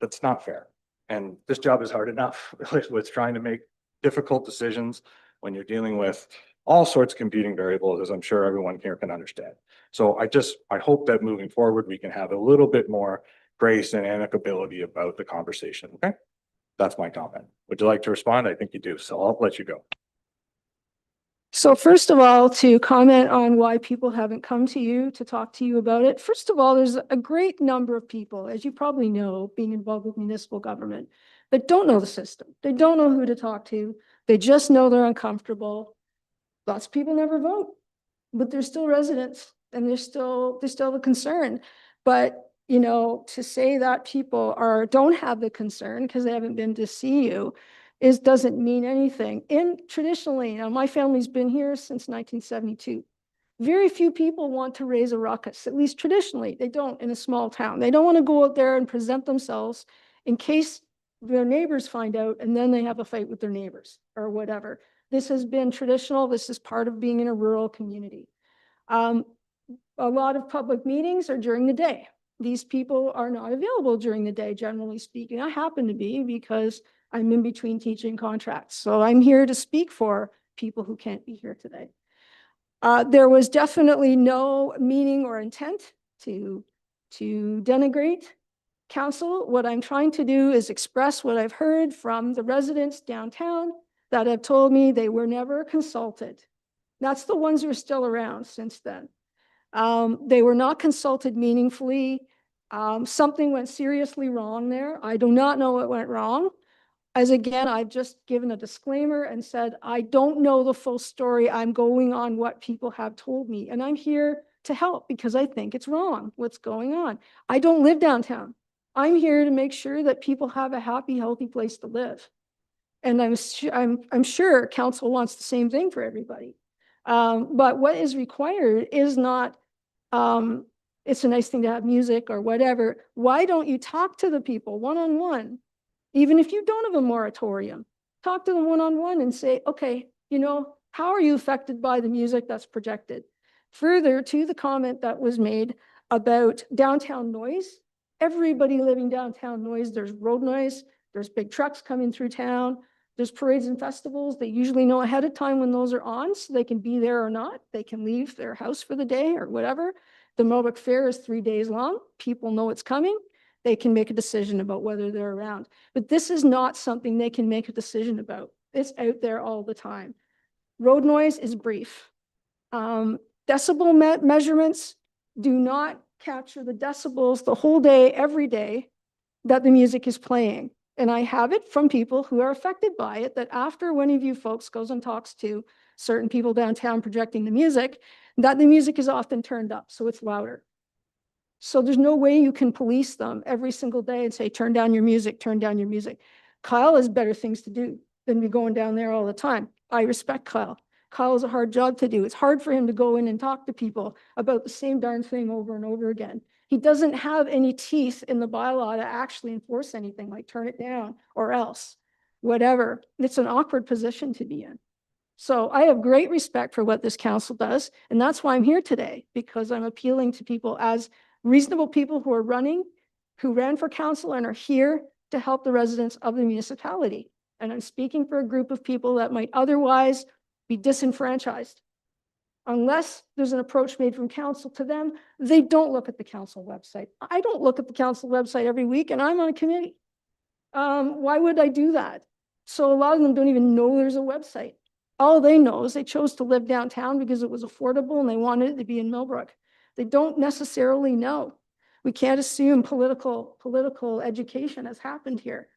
Speaker 1: That's not fair. And this job is hard enough with trying to make difficult decisions when you're dealing with all sorts of competing variables, as I'm sure everyone here can understand. So I hope that moving forward, we can have a little bit more grace and amicability about the conversation. Okay. That's my comment. Would you like to respond? I think you do. So I'll let you go.
Speaker 7: So first of all, to comment on why people haven't come to you to talk to you about it. First of all, there's a great number of people, as you probably know, being involved with municipal government, that don't know the system. They don't know who to talk to. They just know they're uncomfortable. Lots of people never vote, but they're still residents and they're still the concern. But, you know, to say that people don't have the concern because they haven't been to see you doesn't mean anything. Traditionally, my family's been here since 1972. Very few people want to raise a ruckus, at least traditionally. They don't in a small town. They don't want to go out there and present themselves in case their neighbors find out and then they have a fight with their neighbors or whatever. This has been traditional. This is part of being in a rural community. A lot of public meetings are during the day. These people are not available during the day, generally speaking. I happen to be because I'm in between teaching contracts. So I'm here to speak for people who can't be here today. There was definitely no meaning or intent to denigrate council. What I'm trying to do is express what I've heard from the residents downtown that have told me they were never consulted. That's the ones who are still around since then. They were not consulted meaningfully. Something went seriously wrong there. I do not know what went wrong. As again, I've just given a disclaimer and said, I don't know the full story. I'm going on what people have told me. And I'm here to help because I think it's wrong what's going on. I don't live downtown. I'm here to make sure that people have a happy, healthy place to live. And I'm sure council wants the same thing for everybody. But what is required is not, it's a nice thing to have music or whatever. Why don't you talk to the people one-on-one? Even if you don't have a moratorium, talk to them one-on-one and say, okay, you know, how are you affected by the music that's projected? Further to the comment that was made about downtown noise, everybody living downtown noise, there's road noise, there's big trucks coming through town, there's parades and festivals. They usually know ahead of time when those are on, so they can be there or not. They can leave their house for the day or whatever. The Millbrook Fair is 3 days long. People know it's coming. They can make a decision about whether they're around. But this is not something they can make a decision about. It's out there all the time. Road noise is brief. Decibel measurements do not capture the decibels the whole day, every day that the music is playing. And I have it from people who are affected by it, that after one of you folks goes and talks to certain people downtown projecting the music, that the music is often turned up, so it's louder. So there's no way you can police them every single day and say, turn down your music, turn down your music. Kyle has better things to do than be going down there all the time. I respect Kyle. Kyle has a hard job to do. It's hard for him to go in and talk to people about the same darn thing over and over again. He doesn't have any teeth in the bylaw to actually enforce anything like turn it down or else, whatever. It's an awkward position to be in. So I have great respect for what this council does. And that's why I'm here today, because I'm appealing to people as reasonable people who are running, who ran for council and are here to help the residents of the municipality. And I'm speaking for a group of people that might otherwise be disenfranchised. Unless there's an approach made from council to them, they don't look at the council website. I don't look at the council website every week and I'm on a committee. Why would I do that? So a lot of them don't even know there's a website. All they know is they chose to live downtown because it was affordable and they wanted it to be in Millbrook. They don't necessarily know. We can't assume political education has happened here.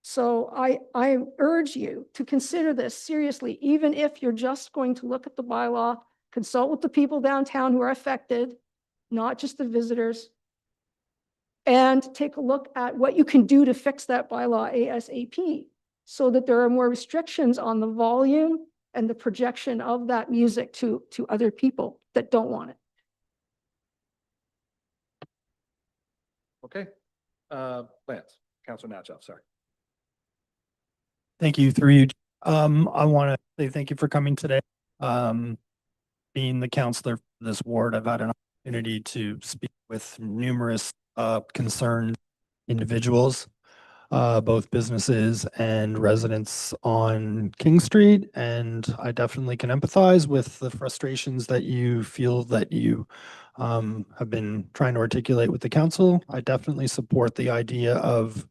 Speaker 7: So I urge you to consider this seriously, even if you're just going to look at the bylaw, consult with the people downtown who are affected, not just the visitors, and take a look at what you can do to fix that bylaw ASAP so that there are more restrictions on the volume and the projection of that music to other people that don't want it.
Speaker 1: Okay. Lance, Councilor Natchoff, sorry.
Speaker 8: Thank you through you. I want to say thank you for coming today. Being the counselor for this ward, I've had an opportunity to speak with numerous concerned individuals, both businesses and residents on King Street. And I definitely can empathize with the frustrations that you feel that you have been trying to articulate with the council. I definitely support the idea of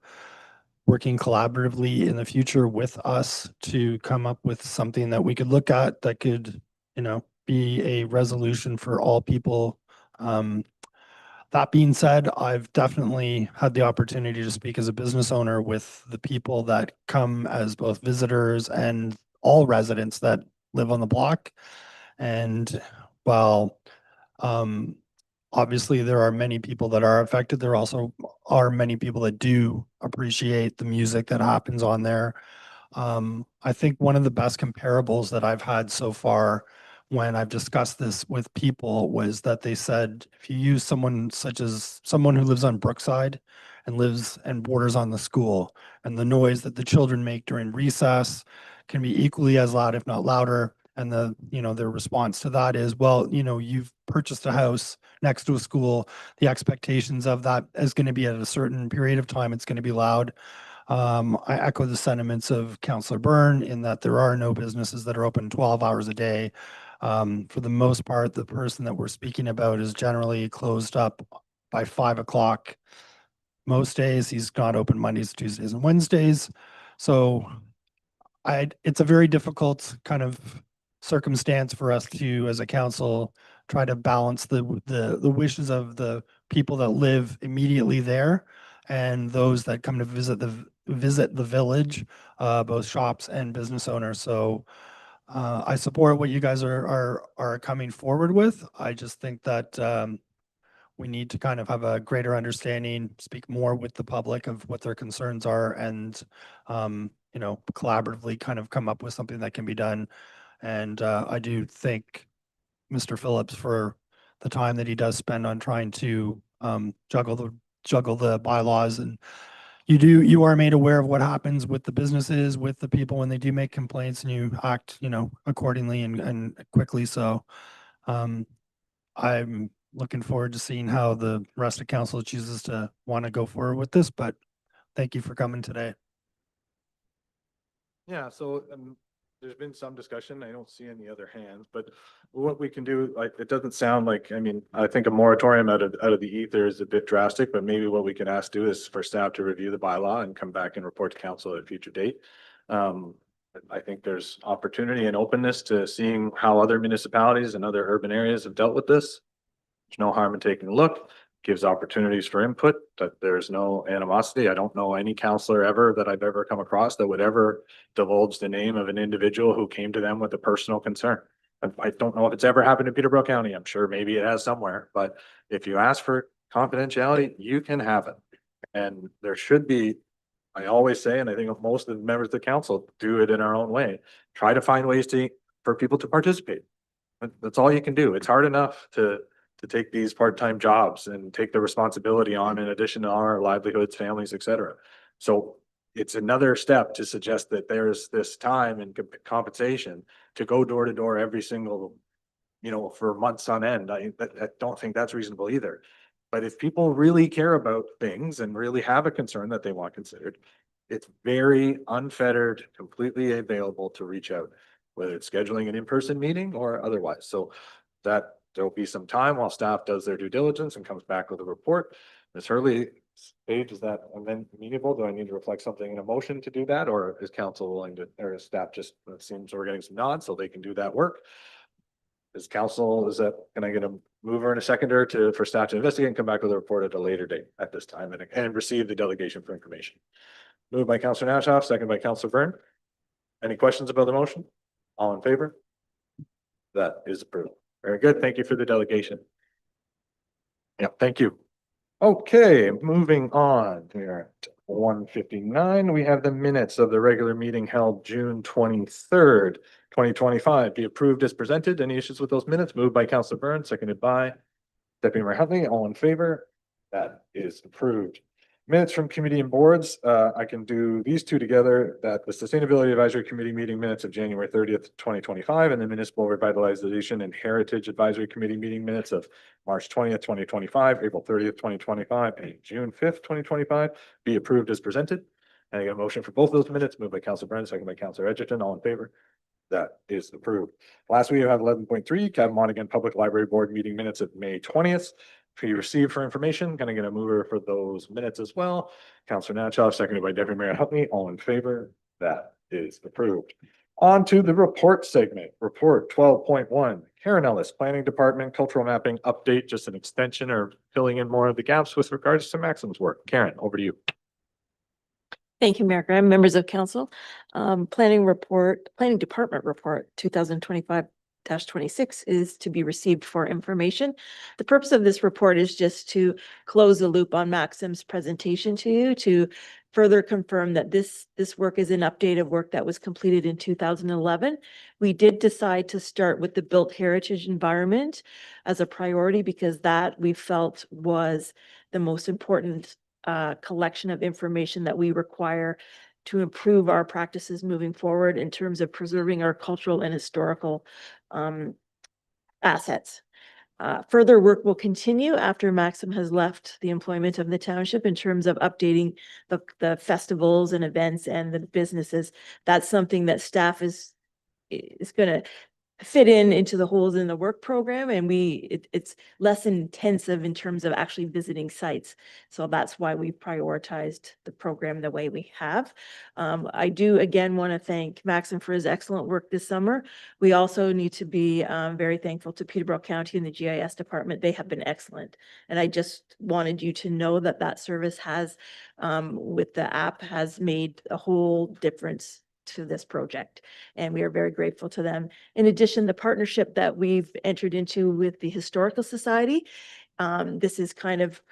Speaker 8: working collaboratively in the future with us to come up with something that we could look at that could, you know, be a resolution for all people. That being said, I've definitely had the opportunity to speak as a business owner with the people that come as both visitors and all residents that live on the block. And while obviously there are many people that are affected, there also are many people that do appreciate the music that happens on there. I think one of the best comparables that I've had so far when I've discussed this with people was that they said, if you use someone such as someone who lives on Brookside and lives and borders on the school, and the noise that the children make during recess can be equally as loud, if not louder. And their response to that is, well, you've purchased a house next to a school. The expectations of that is going to be at a certain period of time. It's going to be loud. I echo the sentiments of Councillor Byrne in that there are no businesses that are open 12 hours a day. For the most part, the person that we're speaking about is generally closed up by 5 o'clock. Most days he's not open Mondays, Tuesdays, and Wednesdays. So it's a very difficult kind of circumstance for us to, as a council, try to balance the wishes of the people that live immediately there and those that come to visit the village, both shops and business owners. So I support what you guys are coming forward with. I just think that we need to kind of have a greater understanding, speak more with the public of what their concerns are, and collaboratively kind of come up with something that can be done. And I do thank Mr. Phillips for the time that he does spend on trying to juggle the bylaws. And you are made aware of what happens with the businesses, with the people when they do make complaints, and you act, accordingly and quickly. So I'm looking forward to seeing how the rest of council chooses to want to go forward with this, but thank you for coming today.
Speaker 1: Yeah, so there's been some discussion. I don't see any other hands, but what we can do, like, it doesn't sound like, I think a moratorium out of the ether is a bit drastic, but maybe what we can ask do is for staff to review the bylaw and come back and report to council at a future date. I think there's opportunity and openness to seeing how other municipalities and other urban areas have dealt with this. There's no harm in taking a look. Gives opportunities for input, that there's no animosity. I don't know any counselor ever that I've ever come across that would ever divulge the name of an individual who came to them with a personal concern. I don't know if it's ever happened in Peterborough County. I'm sure maybe it has somewhere, but if you ask for confidentiality, you can have it. And there should be, I always say, and I think most of the members of the council do it in our own way, try to find ways for people to participate. That's all you can do. It's hard enough to take these part-time jobs and take the responsibility on in addition to our livelihoods, families, etc. So it's another step to suggest that there's this time and compensation to go door to door every single, for months on end. I don't think that's reasonable either. But if people really care about things and really have a concern that they want considered, it's very unfettered, completely available to reach out, whether it's scheduling an in-person meeting or otherwise. So that there'll be some time while staff does their due diligence and comes back with a report. Ms. Hurley, Paige, is that amenable? Do I need to reflect something in a motion to do that? Or is council willing to, or is staff just, it seems we're getting some nods so they can do that work? Is council, can I get a mover and a seconder for staff to investigate and come back with a report at a later date at this time and receive the delegation for information? Moved by Councillor Nashoff, second by Councillor Byrne. Any questions about the motion? All in favor? That is approved. Very good. Thank you for the delegation. Yeah, thank you. Okay, moving on here to 159. We have the minutes of the regular meeting held June 23rd, 2025. Be approved as presented. Any issues with those minutes? Moved by Councillor Byrne, seconded by Deputy Mayor Huntley. All in favor? That is approved. Minutes from committee and boards. I can do these two together, that the Sustainability Advisory Committee meeting minutes of January 30th, 2025, and the Municipal Revitalization and Heritage Advisory Committee meeting minutes of March 20th, 2025, April 30th, 2025, and June 5th, 2025 be approved as presented. And I get a motion for both of those minutes, moved by Councillor Byrne, second by Councillor Edgerton. All in favor? That is approved. Last, we have 11.3, Kevin Monaghan Public Library Board meeting minutes of May 20th. For you received for information, gonna get a mover for those minutes as well. Councillor Natchoff, seconded by Deputy Mayor Huntley. All in favor? That is approved. On to the report segment. Report 12.1. Karen Ellis, Planning Department, Cultural Mapping Update, just an extension or filling in more of the gaps with regards to Maxim's work. Karen, over to you.
Speaker 9: Thank you, Mayor Graham, members of council. Planning Department Report 2025 26 is to be received for information. The purpose of this report is just to close the loop on Maxim's presentation to you, to further confirm that this work is an update of work that was completed in 2011. We did decide to start with the built heritage environment as a priority because that we felt was the most important collection of information that we require to improve our practices moving forward in terms of preserving our cultural and historical assets. Further work will continue after Maxim has left the employment of the township in terms of updating the festivals and events and the businesses. That's something that staff is going to fit into the holes in the work program, and it's less intensive in terms of actually visiting sites. So that's why we prioritized the program the way we have. I do again want to thank Maxim for his excellent work this summer. We also need to be very thankful to Peterborough County and the GIS department. They have been excellent. And I just wanted you to know that that service has, with the app, has made a whole difference to this project, and we are very grateful to them. In addition, the partnership that we've entered into with the Historical Society, this is kind of,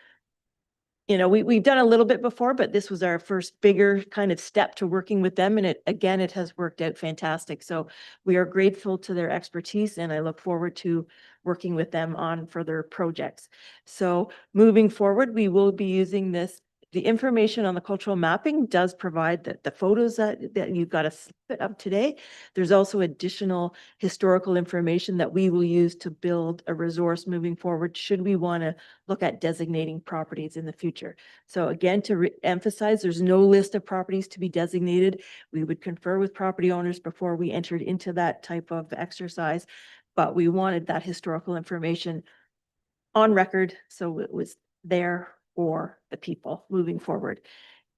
Speaker 9: we've done a little bit before, but this was our first bigger kind of step to working with them, and it has worked out fantastic. So we are grateful to their expertise, and I look forward to working with them on further projects. So moving forward, we will be using this. The information on the cultural mapping does provide the photos that you've got a snippet of today. There's also additional historical information that we will use to build a resource moving forward should we want to look at designating properties in the future. So again, to emphasize, there's no list of properties to be designated. We would confer with property owners before we entered into that type of exercise, but we wanted that historical information on record so it was there for the people moving forward.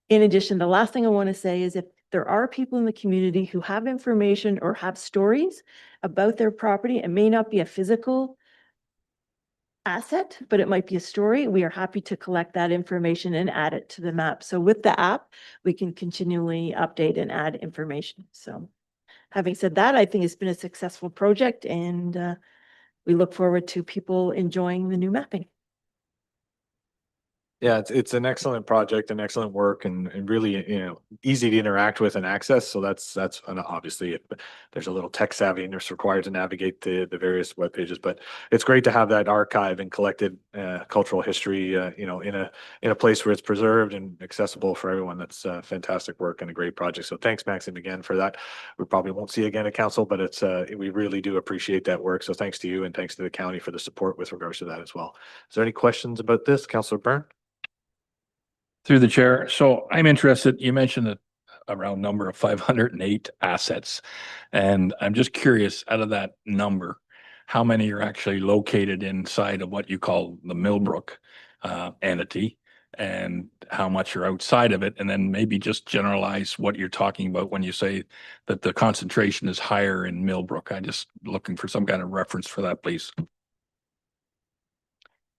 Speaker 9: In addition, the last thing I want to say is if there are people in the community who have information or have stories about their property, it may not be a physical asset, but it might be a story. We are happy to collect that information and add it to the map. So with the app, we can continually update and add information. So having said that, I think it's been a successful project, and we look forward to people enjoying the new mapping.
Speaker 1: Yeah, it's an excellent project and excellent work and really, easy to interact with and access. So that's and obviously there's a little tech savviness required to navigate the various web pages, but it's great to have that archive and collected cultural history, in a place where it's preserved and accessible for everyone. That's fantastic work and a great project. So thanks, Maxim, again for that. We probably won't see you again at council, but it's we really do appreciate that work. So thanks to you and thanks to the county for the support with regards to that as well. Is there any questions about this, Councillor Byrne?
Speaker 4: Through the chair. So I'm interested, you mentioned that around number of 508 assets. And I'm just curious, out of that number, how many are actually located inside of what you call the Millbrook entity, and how much are outside of it? And then maybe just generalize what you're talking about when you say that the concentration is higher in Millbrook. I'm just looking for some kind of reference for that, please.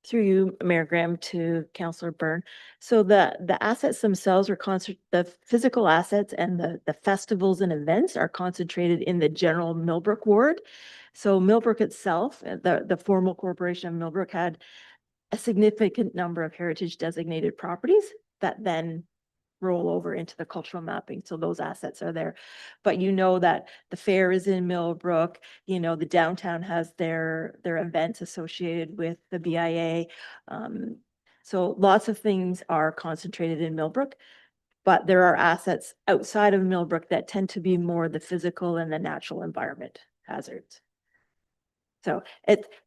Speaker 9: Through you, Mayor Graham, to Councillor Byrne. So the assets themselves are the physical assets and the festivals and events are concentrated in the general Millbrook ward. So Millbrook itself, the formal corporation of Millbrook, had a significant number of heritage designated properties that then roll over into the cultural mapping. So those assets are there. But that the fair is in Millbrook, the downtown has their events associated with the BIA. So lots of things are concentrated in Millbrook, but there are assets outside of Millbrook that tend to be more the physical and the natural environment hazards. So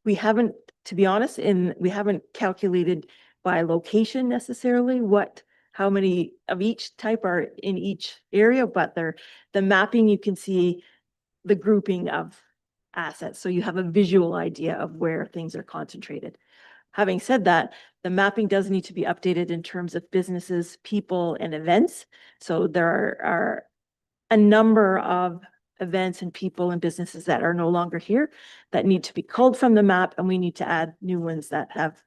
Speaker 9: we haven't, to be honest, we haven't calculated by location necessarily how many of each type are in each area, but the mapping, you can see the grouping of assets. So you have a visual idea of where things are concentrated. Having said that, the mapping does need to be updated in terms of businesses, people, and events. So there are a number of events and people and businesses that are no longer here that need to be culled from the map, and we need to add new ones that have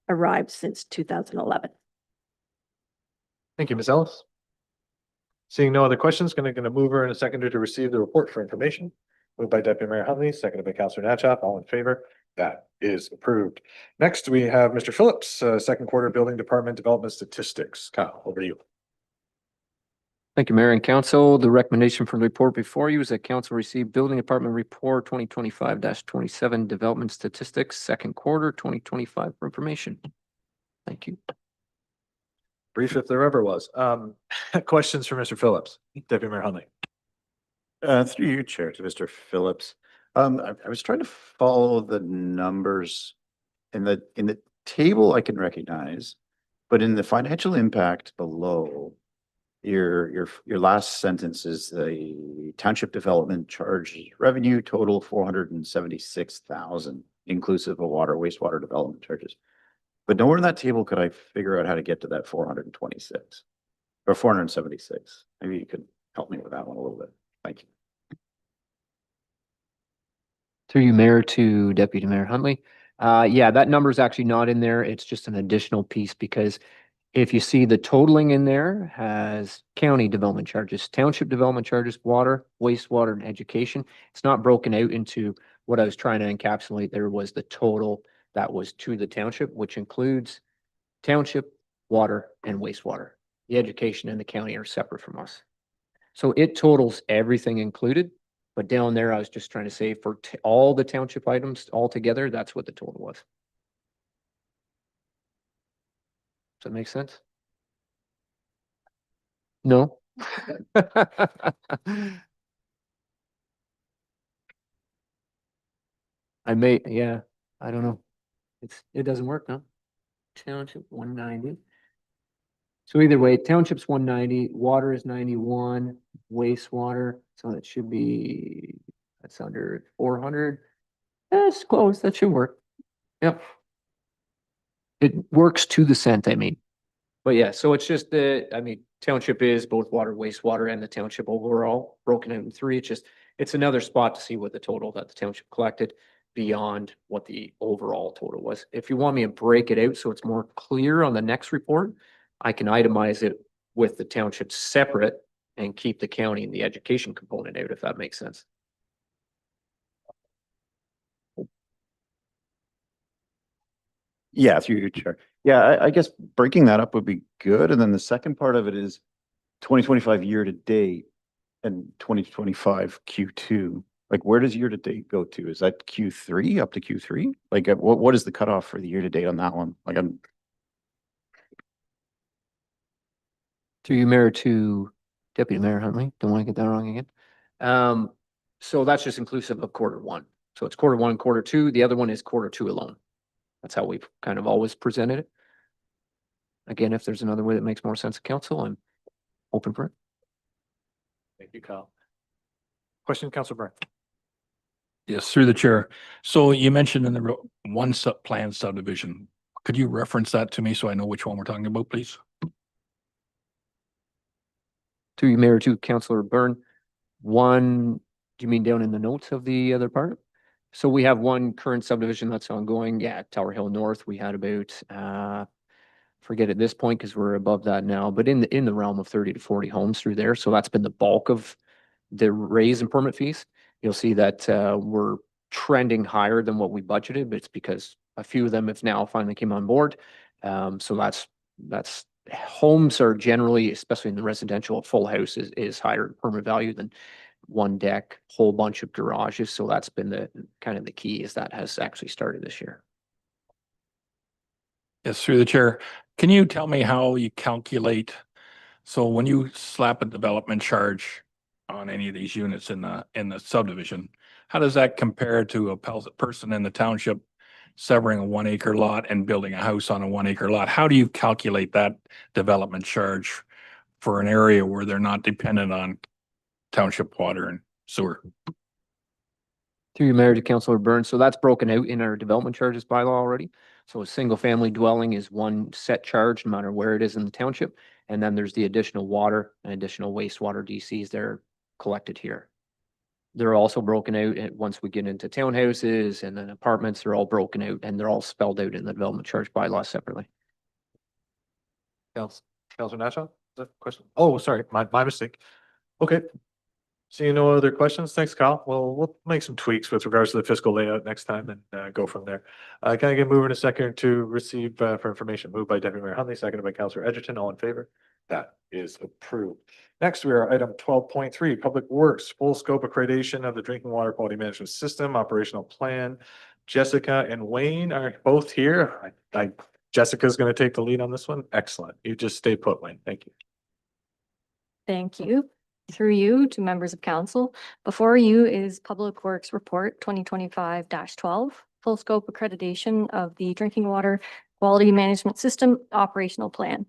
Speaker 9: arrived since 2011.
Speaker 1: Thank you, Ms. Ellis. Seeing no other questions, going to move her in a second to receive the report for information. Moved by Deputy Mayor Huntley, seconded by Councillor Natchez. All in favor? That is approved. Next, we have Mr. Phillips, second quarter building department development statistics. Kyle, over to you.
Speaker 10: Thank you, Mayor and Council. The recommendation from the report before you is that Council receive Building Department Report 2025-27 Development Statistics, second quarter 2025 for information. Thank you.
Speaker 1: Brief if there ever was. Questions for Mr. Phillips, Deputy Mayor Huntley.
Speaker 3: Through you, Chair, to Mr. Phillips. I was trying to follow the numbers in the table I can recognize, but in the financial impact below, your last sentence is the township development charge revenue total 476,000, inclusive of water, wastewater development charges. But nowhere in that table could I figure out how to get to that 426 or 476. Maybe you could help me with that one a little bit. Thank you.
Speaker 10: Through you, Mayor, to Deputy Mayor Huntley. Yeah, that number is actually not in there. It's just an additional piece because if you see the totaling in there has county development charges, township development charges, water, wastewater, and education. It's not broken out into what I was trying to encapsulate. There was the total that was to the township, which includes township, water, and wastewater. The education and the county are separate from us. So it totals everything included. But down there, I was just trying to say for all the township items all together, that's what the total was. Does that make sense? No? I may, yeah, I don't know. It doesn't work, no? Township 190. So either way, township's 190, water is 91, wastewater, so that should be, that's under 400. That's close, that should work. Yep. It works to the cent, I mean. But yeah, so it's just township is both water, wastewater, and the township overall broken out in three. It's another spot to see what the total that the township collected beyond what the overall total was. If you want me to break it out so it's more clear on the next report, I can itemize it with the township separate and keep the county and the education component out, if that makes sense.
Speaker 3: Yeah, through your chair. Yeah, I guess breaking that up would be good. And then the second part of it is 2025 year to date and 2025 Q2. Like, where does year to date go to? Is that Q3 up to Q3? Like, what is the cutoff for the year to date on that one? Like, I'm.
Speaker 10: Through you, Mayor, to Deputy Mayor Huntley. Don't want to get that wrong again. So that's just inclusive of quarter one. So it's quarter one, quarter two. The other one is quarter two alone. That's how we've kind of always presented it. Again, if there's another way that makes more sense to council, I'm open for it.
Speaker 1: Thank you, Kyle. Question, Councillor Byrne.
Speaker 4: Yes, through the chair. So you mentioned in the one plan subdivision. Could you reference that to me so I know which one we're talking about, please?
Speaker 10: To you, Mayor, to Councillor Byrne. One, do you mean down in the notes of the other part? So we have one current subdivision that's ongoing. Yeah, Tower Hill North, we had about, forget at this point because we're above that now, but in the realm of 30 to 40 homes through there. So that's been the bulk of the raise in permit fees. You'll see that we're trending higher than what we budgeted, but it's because a few of them have now finally came on board. So that's homes are generally, especially in the residential, a full house is higher in permit value than one deck, whole bunch of garages. So that's been the kind of the key is that has actually started this year.
Speaker 4: Yes, through the chair. Can you tell me how you calculate? So when you slap a development charge on any of these units in the subdivision, how does that compare to a person in the township severing a 1 acre lot and building a house on a 1 acre lot? How do you calculate that development charge for an area where they're not dependent on township water and sewer?
Speaker 10: Through you, Mayor, to Councillor Burns. So that's broken out in our development charges bylaw already. So a single family dwelling is one set charge, no matter where it is in the township. And then there's the additional water and additional wastewater DCs that are collected here. They're also broken out once we get into townhouses and then apartments, they're all broken out and they're all spelled out in the development charge bylaw separately.
Speaker 1: Councillor Nassau, is that a question? Oh, sorry, my mistake. Okay. Seeing no other questions, thanks, Kyle. We'll make some tweaks with regards to the fiscal layout next time and go from there. Can I get moving a second to receive for information? Moved by Deputy Mayor Huntley, seconded by Councillor Edgerton. All in favor? That is approved. Next, we are item 12.3, Public Works, full scope accreditation of the drinking water quality management system, operational plan. Jessica and Wayne are both here. Jessica's going to take the lead on this one. Excellent. You just stay put, Wayne. Thank you.
Speaker 11: Thank you. Through you to members of council. Before you is Public Works Report 2025-12, full scope accreditation of the drinking water quality management system operational plan.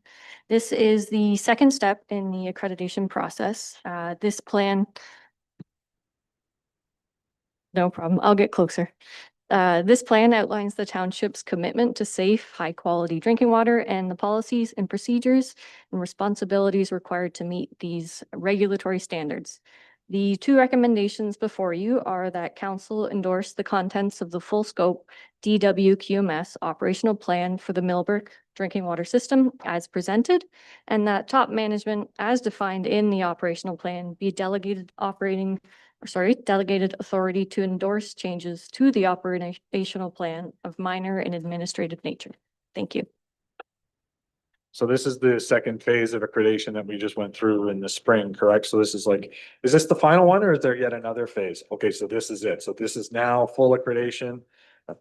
Speaker 11: This is the second step in the accreditation process. This plan, no problem, I'll get closer. This plan outlines the township's commitment to safe, high-quality drinking water and the policies and procedures and responsibilities required to meet these regulatory standards. The two recommendations before you are that council endorse the contents of the full scope DWQMS operational plan for the Millbrook drinking water system as presented, and that top management, as defined in the operational plan, be delegated authority to endorse changes to the operational plan of minor and administrative nature. Thank you.
Speaker 1: So this is the second phase of accreditation that we just went through in the spring, correct? So this is like, is this the final one or is there yet another phase? Okay, so this is it. So this is now full accreditation,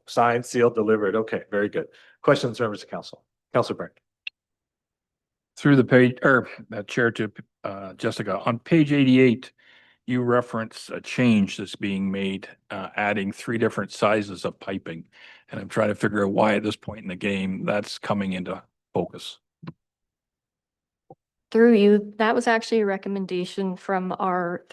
Speaker 1: signed, sealed, delivered. Okay, very good. Questions, members of council? Councilor Brand.
Speaker 4: Through the page, or Chair to Jessica, on page 88, you reference a change that's being made, adding 3 different sizes of piping. And I'm trying to figure out why at this point in the game that's coming into focus.
Speaker 11: Through you, that was actually a recommendation from our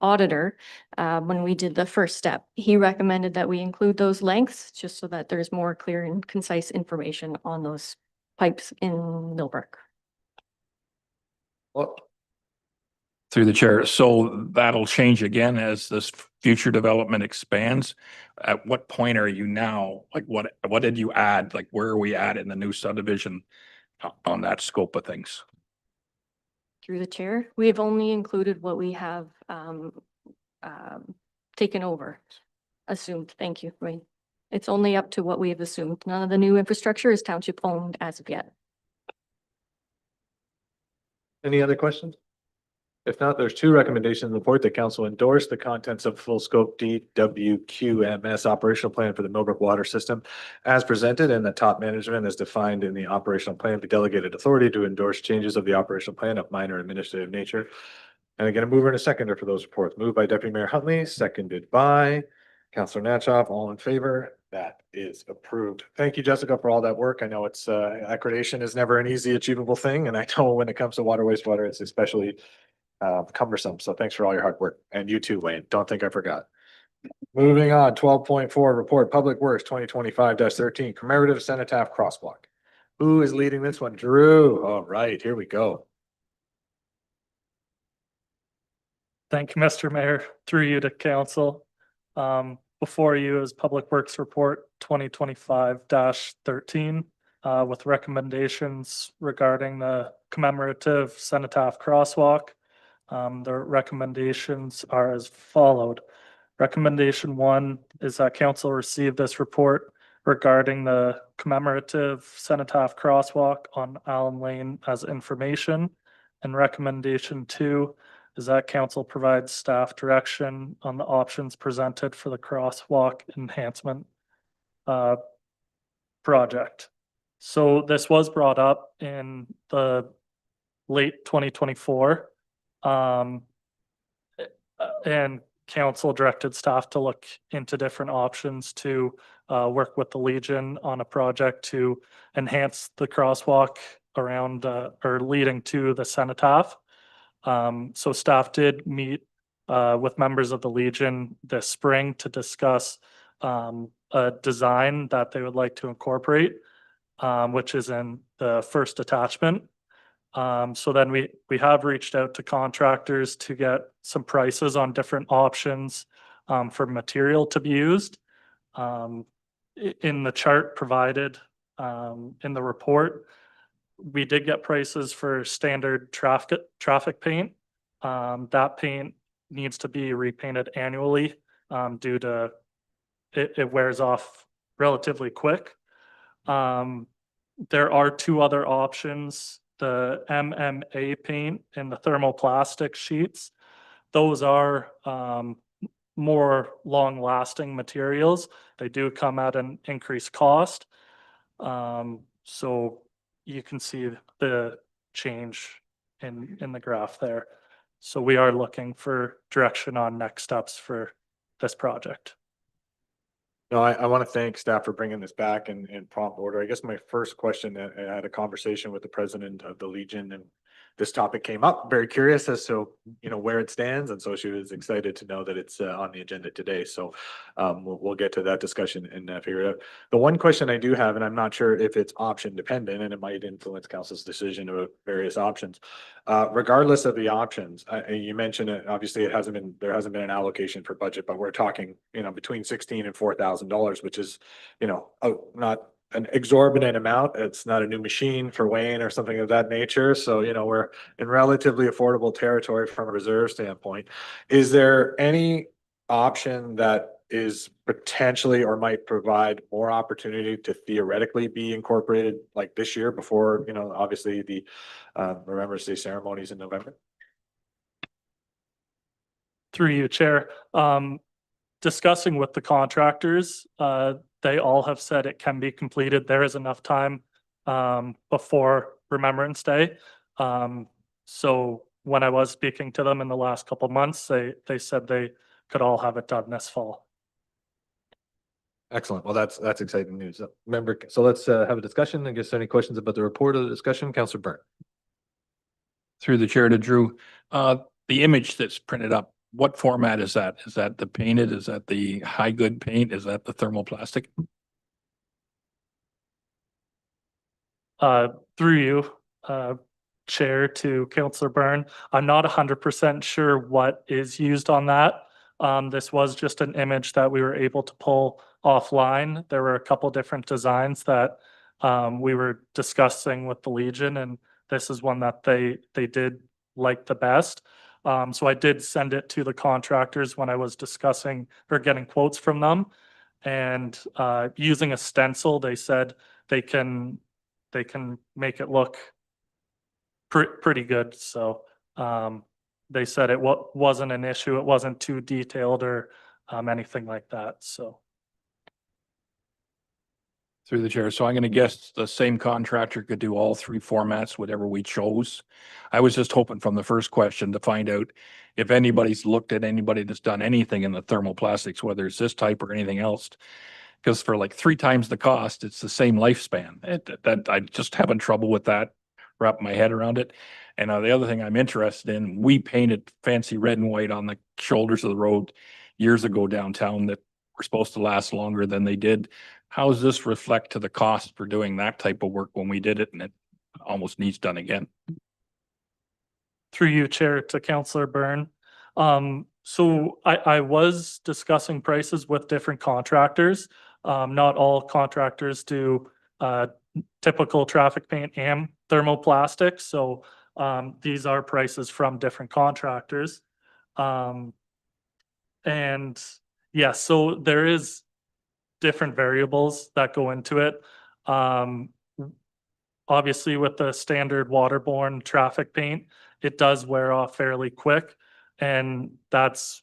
Speaker 11: auditor. When we did the first step, he recommended that we include those lengths just so that there's more clear and concise information on those pipes in Millbrook.
Speaker 1: Well,
Speaker 4: Through the chair. So that'll change again as this future development expands. At what point are you now? Like what did you add? Like where are we at in the new subdivision on that scope of things?
Speaker 11: Through the chair, we have only included what we have taken over, assumed. Thank you, Wayne. It's only up to what we have assumed. None of the new infrastructure is township owned as of yet.
Speaker 1: any other questions? If not, there's 2 recommendations in the report that council endorse the contents of full scope DWQMS operational plan for the Millbrook water system as presented, and the top management as defined in the operational plan be delegated authority to endorse changes of the operational plan of minor administrative nature. And again, a mover and a seconder for those reports. Moved by Deputy Mayor Huntley, seconded by Councillor Natchoff. All in favor? That is approved. Thank you, Jessica, for all that work. I know it's accreditation is never an easy achievable thing, and I know when it comes to water wastewater, it's especially cumbersome. So thanks for all your hard work. And you too, Wayne. Don't think I forgot. Moving on, 12.4 report Public Works 2025-13 commemorative cenotaph crosswalk. Who is leading this one? Drew. All right, here we go.
Speaker 12: Thank you, Mr. Mayor. Through you to council. Before you is Public Works Report 2025-13 with recommendations regarding the commemorative cenotaph crosswalk. The recommendations are as followed. Recommendation 1 is that council receive this report regarding the commemorative cenotaph crosswalk on Allen Lane as information. And recommendation 2 is that council provides staff direction on the options presented for the crosswalk enhancement project. So this was brought up in the late 2024. And council directed staff to look into different options to work with the Legion on a project to enhance the crosswalk around or leading to the cenotaph. So staff did meet with members of the Legion this spring to discuss a design that they would like to incorporate, which is in the first attachment. So then we have reached out to contractors to get some prices on different options for material to be used. In the chart provided in the report, we did get prices for standard traffic paint. That paint needs to be repainted annually, due to it wears off relatively quick. There are two other options, the MMA paint and the thermoplastic sheets. Those are more long-lasting materials. They do come at an increased cost. So you can see the change in the graph there. So we are looking for direction on next steps for this project.
Speaker 1: No, I want to thank staff for bringing this back in prompt order. I guess my first question, I had a conversation with the president of the Legion, and this topic came up. Very curious as to, where it stands. And so she was excited to know that it's on the agenda today. So we'll get to that discussion and figure it out. The one question I do have, and I'm not sure if it's option dependent, and it might influence council's decision about various options. Regardless of the options, you mentioned it, obviously there hasn't been an allocation for budget, but we're talking, between $16,000 and $4,000, which is, not an exorbitant amount. It's not a new machine for Wayne or something of that nature. So, we're in relatively affordable territory from a reserve standpoint. Is there any option that is potentially or might provide more opportunity to theoretically be incorporated like this year before, obviously the Remembrance Day ceremonies in November?
Speaker 12: Through you, Chair. Discussing with the contractors, they all have said it can be completed. There is enough time before Remembrance Day. So when I was speaking to them in the last couple of months, they said they could all have it done this fall.
Speaker 1: Excellent. Well, that's exciting news. Member, so let's have a discussion. I guess any questions about the report of the discussion? Councillor Byrne.
Speaker 4: Through the chair to Drew, the image that's printed up, what format is that? Is that the painted? Is that the high good paint? Is that the thermoplastic?
Speaker 12: Through you, Chair, to Councillor Byrne, I'm not 100% sure what is used on that. This was just an image that we were able to pull offline. There were a couple different designs that we were discussing with the Legion, and this is one that they did like the best. So I did send it to the contractors when I was discussing or getting quotes from them. And using a stencil, they said they can make it look pretty good. So they said it wasn't an issue. It wasn't too detailed or anything like that. So.
Speaker 4: Through the chair. So I'm going to guess the same contractor could do all three formats, whatever we chose. I was just hoping from the first question to find out if anybody's looked at anybody that's done anything in the thermoplastics, whether it's this type or anything else. Because for like 3 times the cost, it's the same lifespan. That I just having trouble with that, wrap my head around it. And the other thing I'm interested in, we painted fancy red and white on the shoulders of the road years ago downtown that were supposed to last longer than they did. How does this reflect to the cost for doing that type of work when we did it and it almost needs done again?
Speaker 12: Through you, Chair, to Councillor Byrne. So I was discussing prices with different contractors. Not all contractors do typical traffic paint and thermoplastic. So these are prices from different contractors. And yeah, so there is different variables that go into it. Obviously with the standard waterborne traffic paint, it does wear off fairly quick. And that's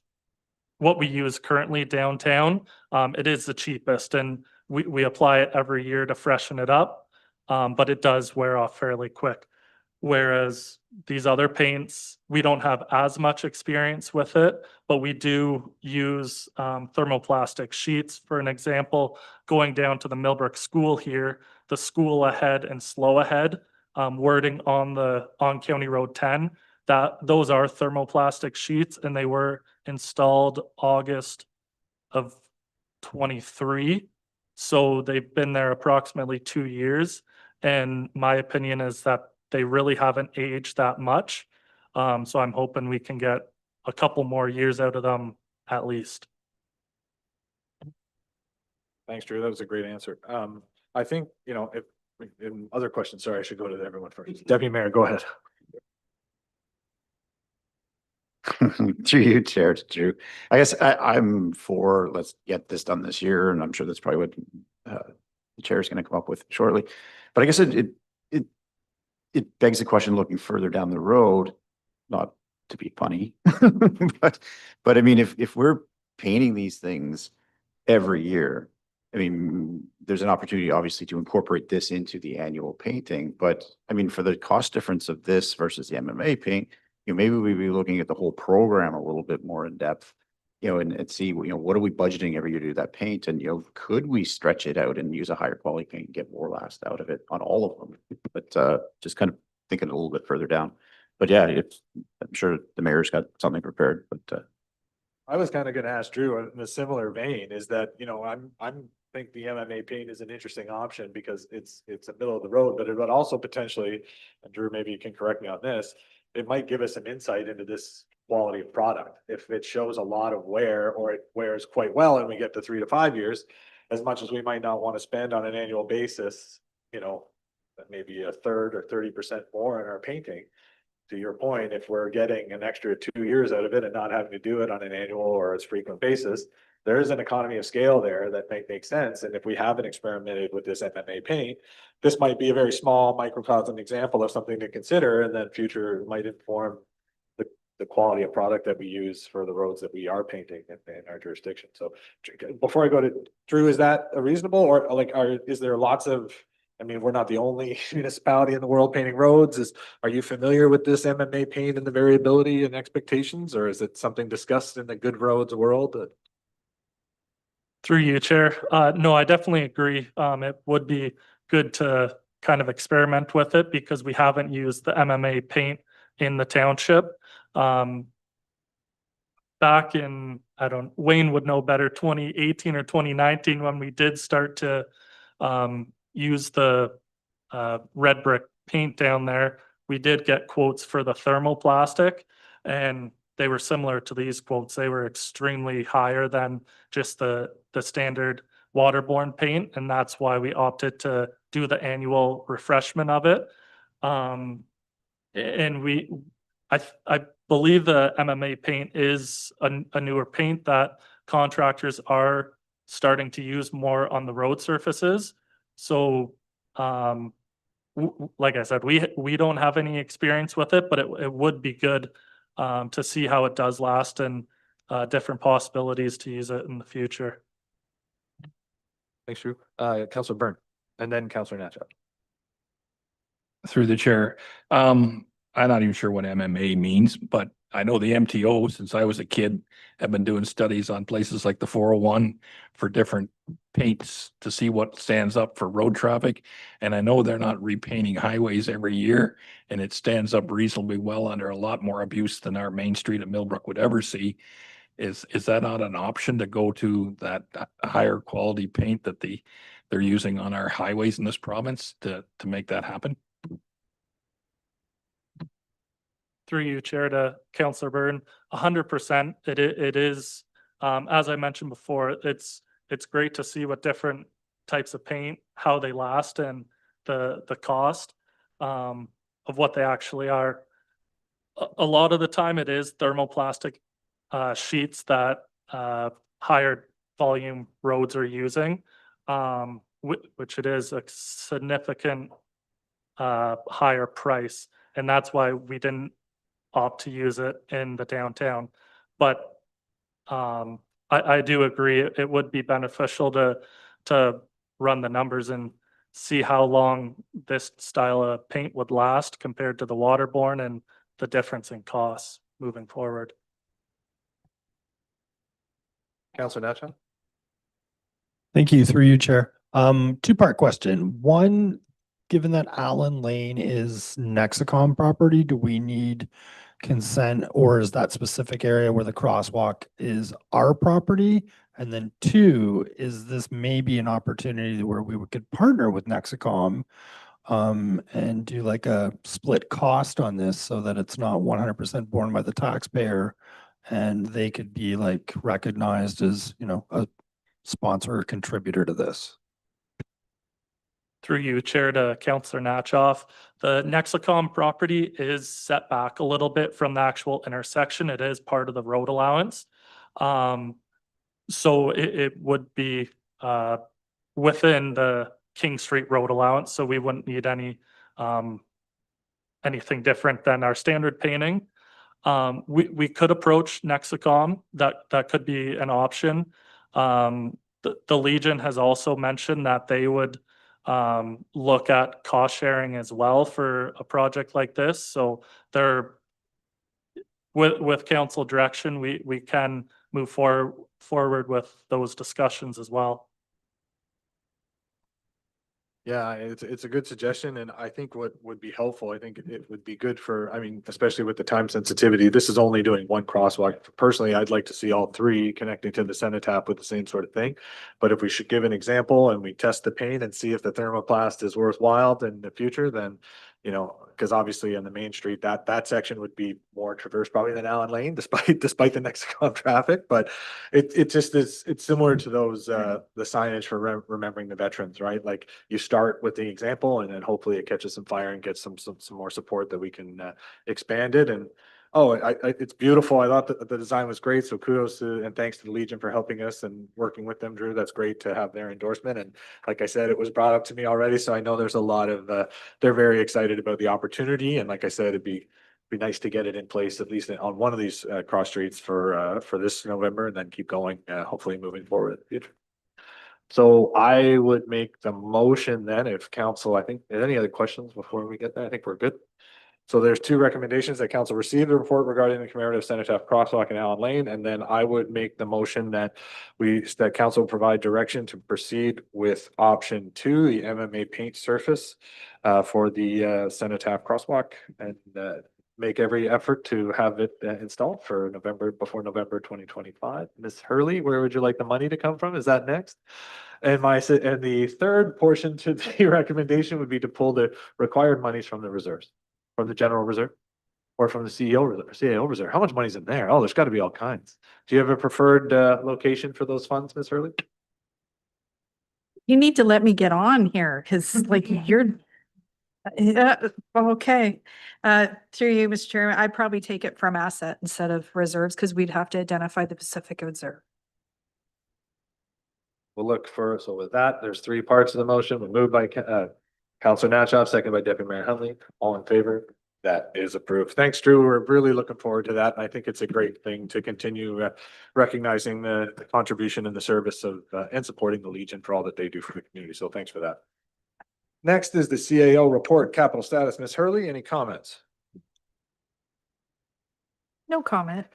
Speaker 12: what we use currently downtown. It is the cheapest and we apply it every year to freshen it up. But it does wear off fairly quick. Whereas these other paints, we don't have as much experience with it, but we do use thermoplastic sheets. For an example, going down to the Millbrook School here, the school ahead and slow ahead wording on County Road 10, those are thermoplastic sheets and they were installed August of 23. So they've been there approximately 2 years. And my opinion is that they really haven't aged that much. So I'm hoping we can get a couple more years out of them at least.
Speaker 1: Thanks, Drew. That was a great answer. I think, if Other questions? Sorry, I should go to everyone first. Deputy Mayor, go ahead.
Speaker 3: Through you, Chair, Drew. I guess I'm for, let's get this done this year, and I'm sure that's probably what the chair is going to come up with shortly. But I guess it begs the question, looking further down the road, not to be funny, but I mean, if we're painting these things every year, I mean, there's an opportunity obviously to incorporate this into the annual painting, but I mean, for the cost difference of this versus the MMA paint, maybe we'd be looking at the whole program a little bit more in depth, and see, what are we budgeting every year to do that paint? And, could we stretch it out and use a higher quality paint and get more last out of it on all of them? But just kind of thinking a little bit further down. But yeah, I'm sure the mayor's got something prepared, but
Speaker 1: I was kind of going to ask Drew in a similar vein is that, I'm think the MMA paint is an interesting option because it's a middle of the road, but it would also potentially, and Drew, maybe you can correct me on this, it might give us some insight into this quality of product. If it shows a lot of wear or it wears quite well and we get to 3 to 5 years, as much as we might not want to spend on an annual basis, maybe a third or 30% more in our painting. To your point, if we're getting an extra 2 years out of it and not having to do it on an annual or as frequent basis, there is an economy of scale there that might make sense. And if we haven't experimented with this MMA paint, this might be a very small microcosm example of something to consider, and then future might inform the quality of product that we use for the roads that we are painting in our jurisdiction. So before I go to Drew, is that reasonable, or is there lots of, I mean, we're not the only municipality in the world painting roads. Are you familiar with this MMA paint and the variability and expectations, or is it something discussed in the good roads world?
Speaker 12: Through you, Chair. No, I definitely agree. It would be good to kind of experiment with it because we haven't used the MMA paint in the township. Back in, Wayne would know better, 2018 or 2019, when we did start to use the red brick paint down there, we did get quotes for the thermoplastic, and they were similar to these quotes. They were extremely higher than just the standard waterborne paint, and that's why we opted to do the annual refreshment of it. And I believe the MMA paint is a newer paint that contractors are starting to use more on the road surfaces. So, like I said, we don't have any experience with it, but it would be good to see how it does last and different possibilities to use it in the future.
Speaker 1: Thanks, Drew. Councilor Byrne, and then Councilor Natchez.
Speaker 4: Through the chair. I'm not even sure what MMA means, but I know the MTO, since I was a kid, have been doing studies on places like the 401 for different paints to see what stands up for road traffic. And I know they're not repainting highways every year, and it stands up reasonably well under a lot more abuse than our main street of Millbrook would ever see. Is that not an option to go to that higher quality paint that they're using on our highways in this province to make that happen?
Speaker 12: Through you, Chair, to Councillor Byrne, 100%. It is, as I mentioned before, it's great to see what different types of paint, how they last, and the cost of what they actually are. A lot of the time, it is thermoplastic sheets that higher volume roads are using, which it is a significant higher price, and that's why we didn't opt to use it in the downtown. But I do agree it would be beneficial to run the numbers and see how long this style of paint would last compared to the waterborne and the difference in costs moving forward.
Speaker 1: Councilor Natchez.
Speaker 8: Thank you, through you, Chair. Two-part question. One, given that Allen Lane is Nexicom property, do we need consent, or is that specific area where the crosswalk is our property? And then two, is this maybe an opportunity where we could partner with Nexicom and do like a split cost on this so that it's not 100% borne by the taxpayer, and they could be like recognized as, a sponsor or contributor to this?
Speaker 12: Through you, Chair, to Councillor Natchoff. The Nexicom property is set back a little bit from the actual intersection. It is part of the road allowance. So it would be within the King Street road allowance, so we wouldn't need any anything different than our standard painting. We could approach Nexicom. That could be an option. The Legion has also mentioned that they would look at cost sharing as well for a project like this. So they're with council direction, we can move forward with those discussions as well.
Speaker 1: Yeah, it's a good suggestion, and I think what would be helpful, I think it would be good for, I mean, especially with the time sensitivity, this is only doing one crosswalk. Personally, I'd like to see all three connecting to the Cenotaph with the same sort of thing. But if we should give an example and we test the paint and see if the thermoplast is worthwhile in the future, then, you know, because obviously on the main street, that section would be more traversed probably than Allen Lane, despite the Nexicom traffic. But it just is, it's similar to those the signage for remembering the veterans, right? Like you start with the example, and then hopefully it catches some fire and gets some more support that we can expand it. And it's beautiful. I thought the design was great. So kudos to and thanks to the Legion for helping us and working with them, Drew. That's great to have their endorsement. And like I said, it was brought up to me already, so I know there's a lot of they're very excited about the opportunity. And like I said, it'd be nice to get it in place at least on one of these cross streets for this November, and then keep going, hopefully moving forward in the future. So I would make the motion then, if council, I think, any other questions before we get there? I think we're good. So there's two recommendations that council received the report regarding the commemorative Cenotaph crosswalk in Allen Lane. And then I would make the motion that that council provide direction to proceed with option 2, the MMA paint surface for the Cenotaph crosswalk, and make every effort to have it installed for before November 2025. Ms. Hurley, where would you like the money to come from? Is that next? And the third portion to the recommendation would be to pull the required monies from the reserves, from the general reserve, or from the CAO reserve. How much money's in there? Oh, there's got to be all kinds. Do you have a preferred location for those funds, Ms. Hurley?
Speaker 5: You need to let me get on here because like you're, yeah, okay. Through you, Mr. Chairman, I'd probably take it from asset instead of reserves because we'd have to identify the Pacific Reserve.
Speaker 1: We'll look for, so with that, there's three parts of the motion. We moved by Councilor Natchoff, second by Deputy Mayor Huntley. All in favor? That is approved. Thanks, Drew. We're really looking forward to that. I think it's a great thing to continue recognizing the contribution and the service of and supporting the Legion for all that they do for the community. So thanks for that. Next is the CAO report, capital status. Ms. Hurley, any comments?
Speaker 5: No comment.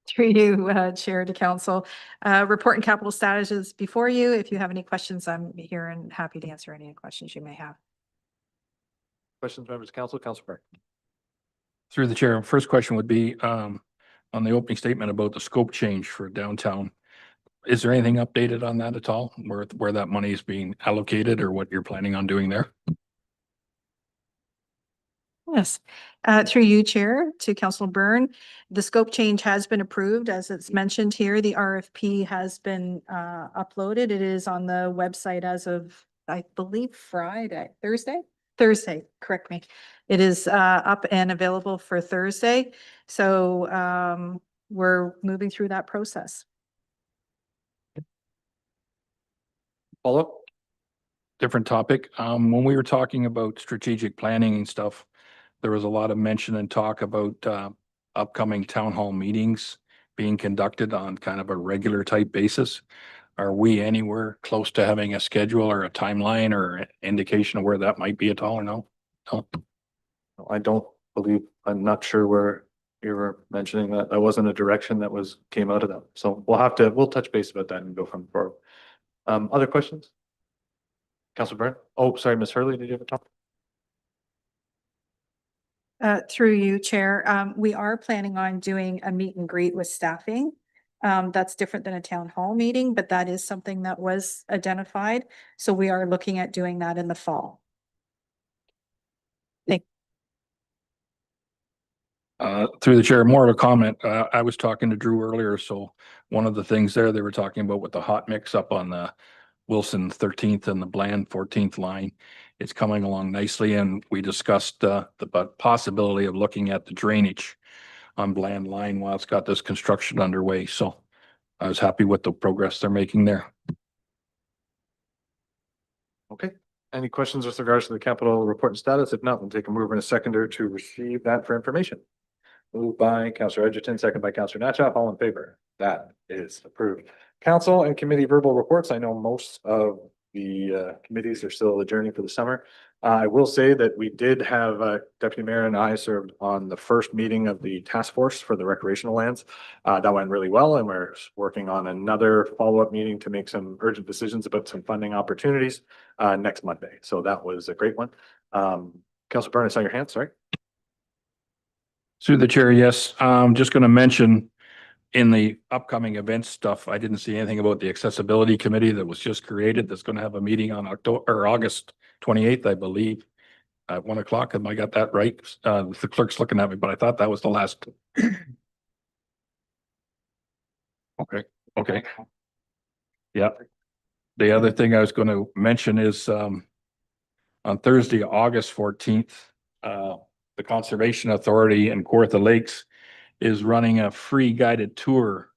Speaker 5: Through you, Chair to Council. Report and capital status is before you. If you have any questions, I'm here and happy to answer any questions you may have.
Speaker 1: Questions, members of council? Councilor Burke.
Speaker 4: Through the chair, first question would be on the opening statement about the scope change for downtown. Is there anything updated on that at all, where that money is being allocated or what you're planning on doing there?
Speaker 5: Yes, through you, Chair, to Councilor Byrne. The scope change has been approved. As it's mentioned here, the RFP has been uploaded. It is on the website as of, I believe, Thursday, correct me. It is up and available for Thursday. So we're moving through that process.
Speaker 1: Follow?
Speaker 4: Different topic. When we were talking about strategic planning and stuff, there was a lot of mention and talk about upcoming town hall meetings being conducted on kind of a regular type basis. Are we anywhere close to having a schedule or a timeline or indication of where that might be at all or no? No.
Speaker 1: I don't believe, I'm not sure where you were mentioning that. That wasn't a direction that came out of that. So we'll touch base about that and go from forward. Other questions? Councilor Byrne? Oh, sorry, Ms. Hurley, did you have a topic?
Speaker 5: Through you, Chair, we are planning on doing a meet and greet with staffing. That's different than a town hall meeting, but that is something that was identified. So we are looking at doing that in the fall.
Speaker 4: Through the chair, more of a comment. I was talking to Drew earlier. So one of the things there they were talking about with the hot mix up on the Wilson 13th and the Bland 14th line. It's coming along nicely, and we discussed the possibility of looking at the drainage on Bland line while it's got this construction underway. So I was happy with the progress they're making there.
Speaker 1: Okay. Any questions with regards to the capital report and status? If not, we'll take a mover and a seconder to receive that for information. Moved by Councillor Edgerton, second by Councillor Natchap. All in favor? That is approved. Council and committee verbal reports. I know most of the committees are still adjourning for the summer. I will say that we did have Deputy Mayor and I served on the first meeting of the task force for the recreational lands. That went really well, and we're working on another follow-up meeting to make some urgent decisions about some funding opportunities next Monday. So that was a great one. Councillor Byrne, I saw your hand, sorry.
Speaker 4: Through the chair, yes. Just going to mention in the upcoming event stuff, I didn't see anything about the accessibility committee that was just created. That's going to have a meeting on August 28th, I believe, at 1 o'clock. Have I got that right? The clerk's looking at me, but I thought that was the last. Okay. Yeah. The other thing I was going to mention is on Thursday, August 14th, the Conservation Authority in Kawartha Lakes is running a free guided tour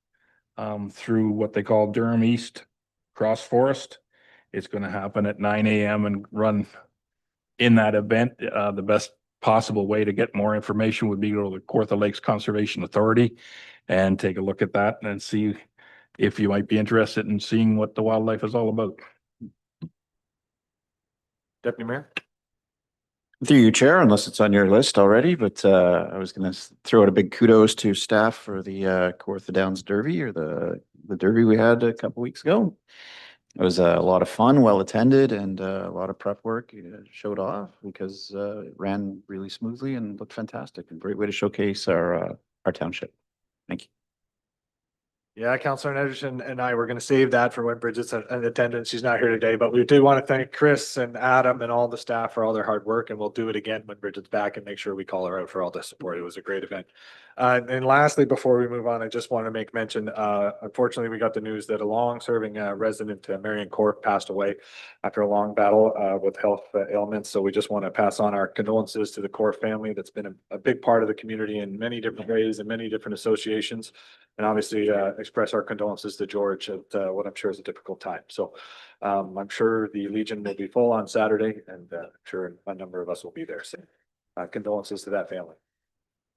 Speaker 4: through what they call Durham East Cross Forest. It's going to happen at 9 a.m. and run in that event. The best possible way to get more information would be to go to the Kawartha Lakes Conservation Authority and take a look at that and see if you might be interested in seeing what the wildlife is all about.
Speaker 1: Deputy Mayor.
Speaker 3: Through you, Chair, unless it's on your list already, but I was going to throw out a big kudos to staff for the Kawartha Downs Derby, or the Derby we had a couple weeks ago. It was a lot of fun, well attended, and a lot of prep work showed off because it ran really smoothly and looked fantastic. A great way to showcase our township. Thank you.
Speaker 1: Yeah, Councillor Edgerton and I were going to save that for when Bridget's in attendance. She's not here today, but we do want to thank Chris and Adam and all the staff for all their hard work, and we'll do it again when Bridget's back and make sure we call her out for all the support. It was a great event. And lastly, before we move on, I just want to make mention, unfortunately, we got the news that a long-serving resident, Marion Corp, passed away after a long battle with health ailments. So we just want to pass on our condolences to the Corp family. That's been a big part of the community in many different ways and many different associations. And obviously express our condolences to George at what I'm sure is a difficult time. So I'm sure the Legion will be full on Saturday, and I'm sure a number of us will be there. So condolences to that family.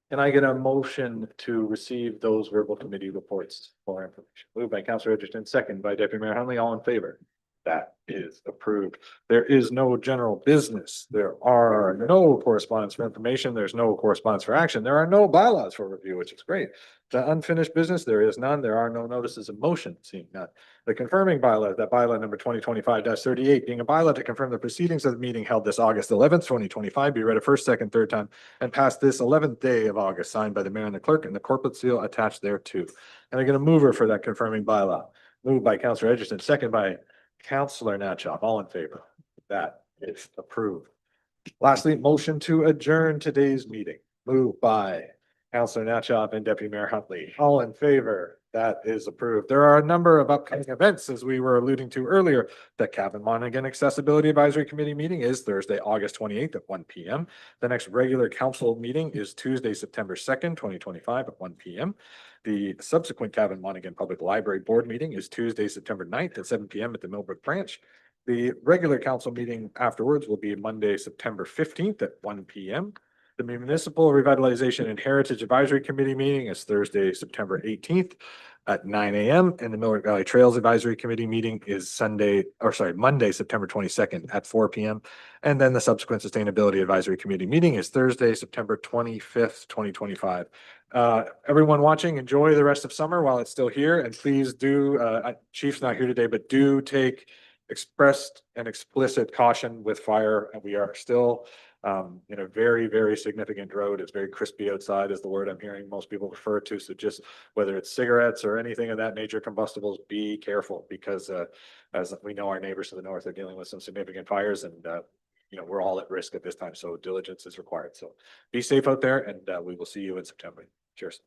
Speaker 1: Can I get a motion to receive those verbal committee reports for information? Moved by Councillor Edgerton, second by Deputy Mayor Hunley. All in favor? That is approved. There is no general business. There are no correspondence for information. There's no correspondence for action. There are no bylaws for review, which is great. The unfinished business, there is none. There are no notices of motion, seeing none. The confirming bylaw, that bylaw number 2025-38, being a bylaw to confirm the proceedings of the meeting held this August 11th, 2025, be read a first, second, third time, and passed this 11th day of August, signed by the mayor and the clerk, and the corporate seal attached thereto. And I get a mover for that confirming bylaw. Moved by Councillor Edgerton, second by Councillor Natchap. All in favor? That is approved. Lastly, motion to adjourn today's meeting. Moved by Councillor Natchap and Deputy Mayor Huntley. All in favor? That is approved. There are a number of upcoming events, as we were alluding to earlier. The Cavan Monaghan Accessibility Advisory Committee meeting is Thursday, August 28th at 1 p.m. The next regular council meeting is Tuesday, September 2nd, 2025 at 1 p.m. The subsequent Cavan Monaghan Public Library Board meeting is Tuesday, September 9th at 7 p.m. at the Millbrook Branch. The regular council meeting afterwards will be Monday, September 15th at 1 p.m. The Municipal Revitalization and Heritage Advisory Committee meeting is Thursday, September 18th at 9 a.m. And the Millbrook Valley Trails Advisory Committee meeting is Monday, September 22nd at 4 p.m. And then the subsequent Sustainability Advisory Committee meeting is Thursday, September 25th, 2025. Everyone watching, enjoy the rest of summer while it's still here. And please do, Chief's not here today, but do take expressed and explicit caution with fire. And we are still in a very, very significant drought. It's very crispy outside is the word I'm hearing most people refer to. So just whether it's cigarettes or anything of that nature, combustibles, be careful, because as we know, our neighbors to the north are dealing with some significant fires, and we're all at risk at this time. So diligence is required. So be safe out there, and we will see you in September. Cheers.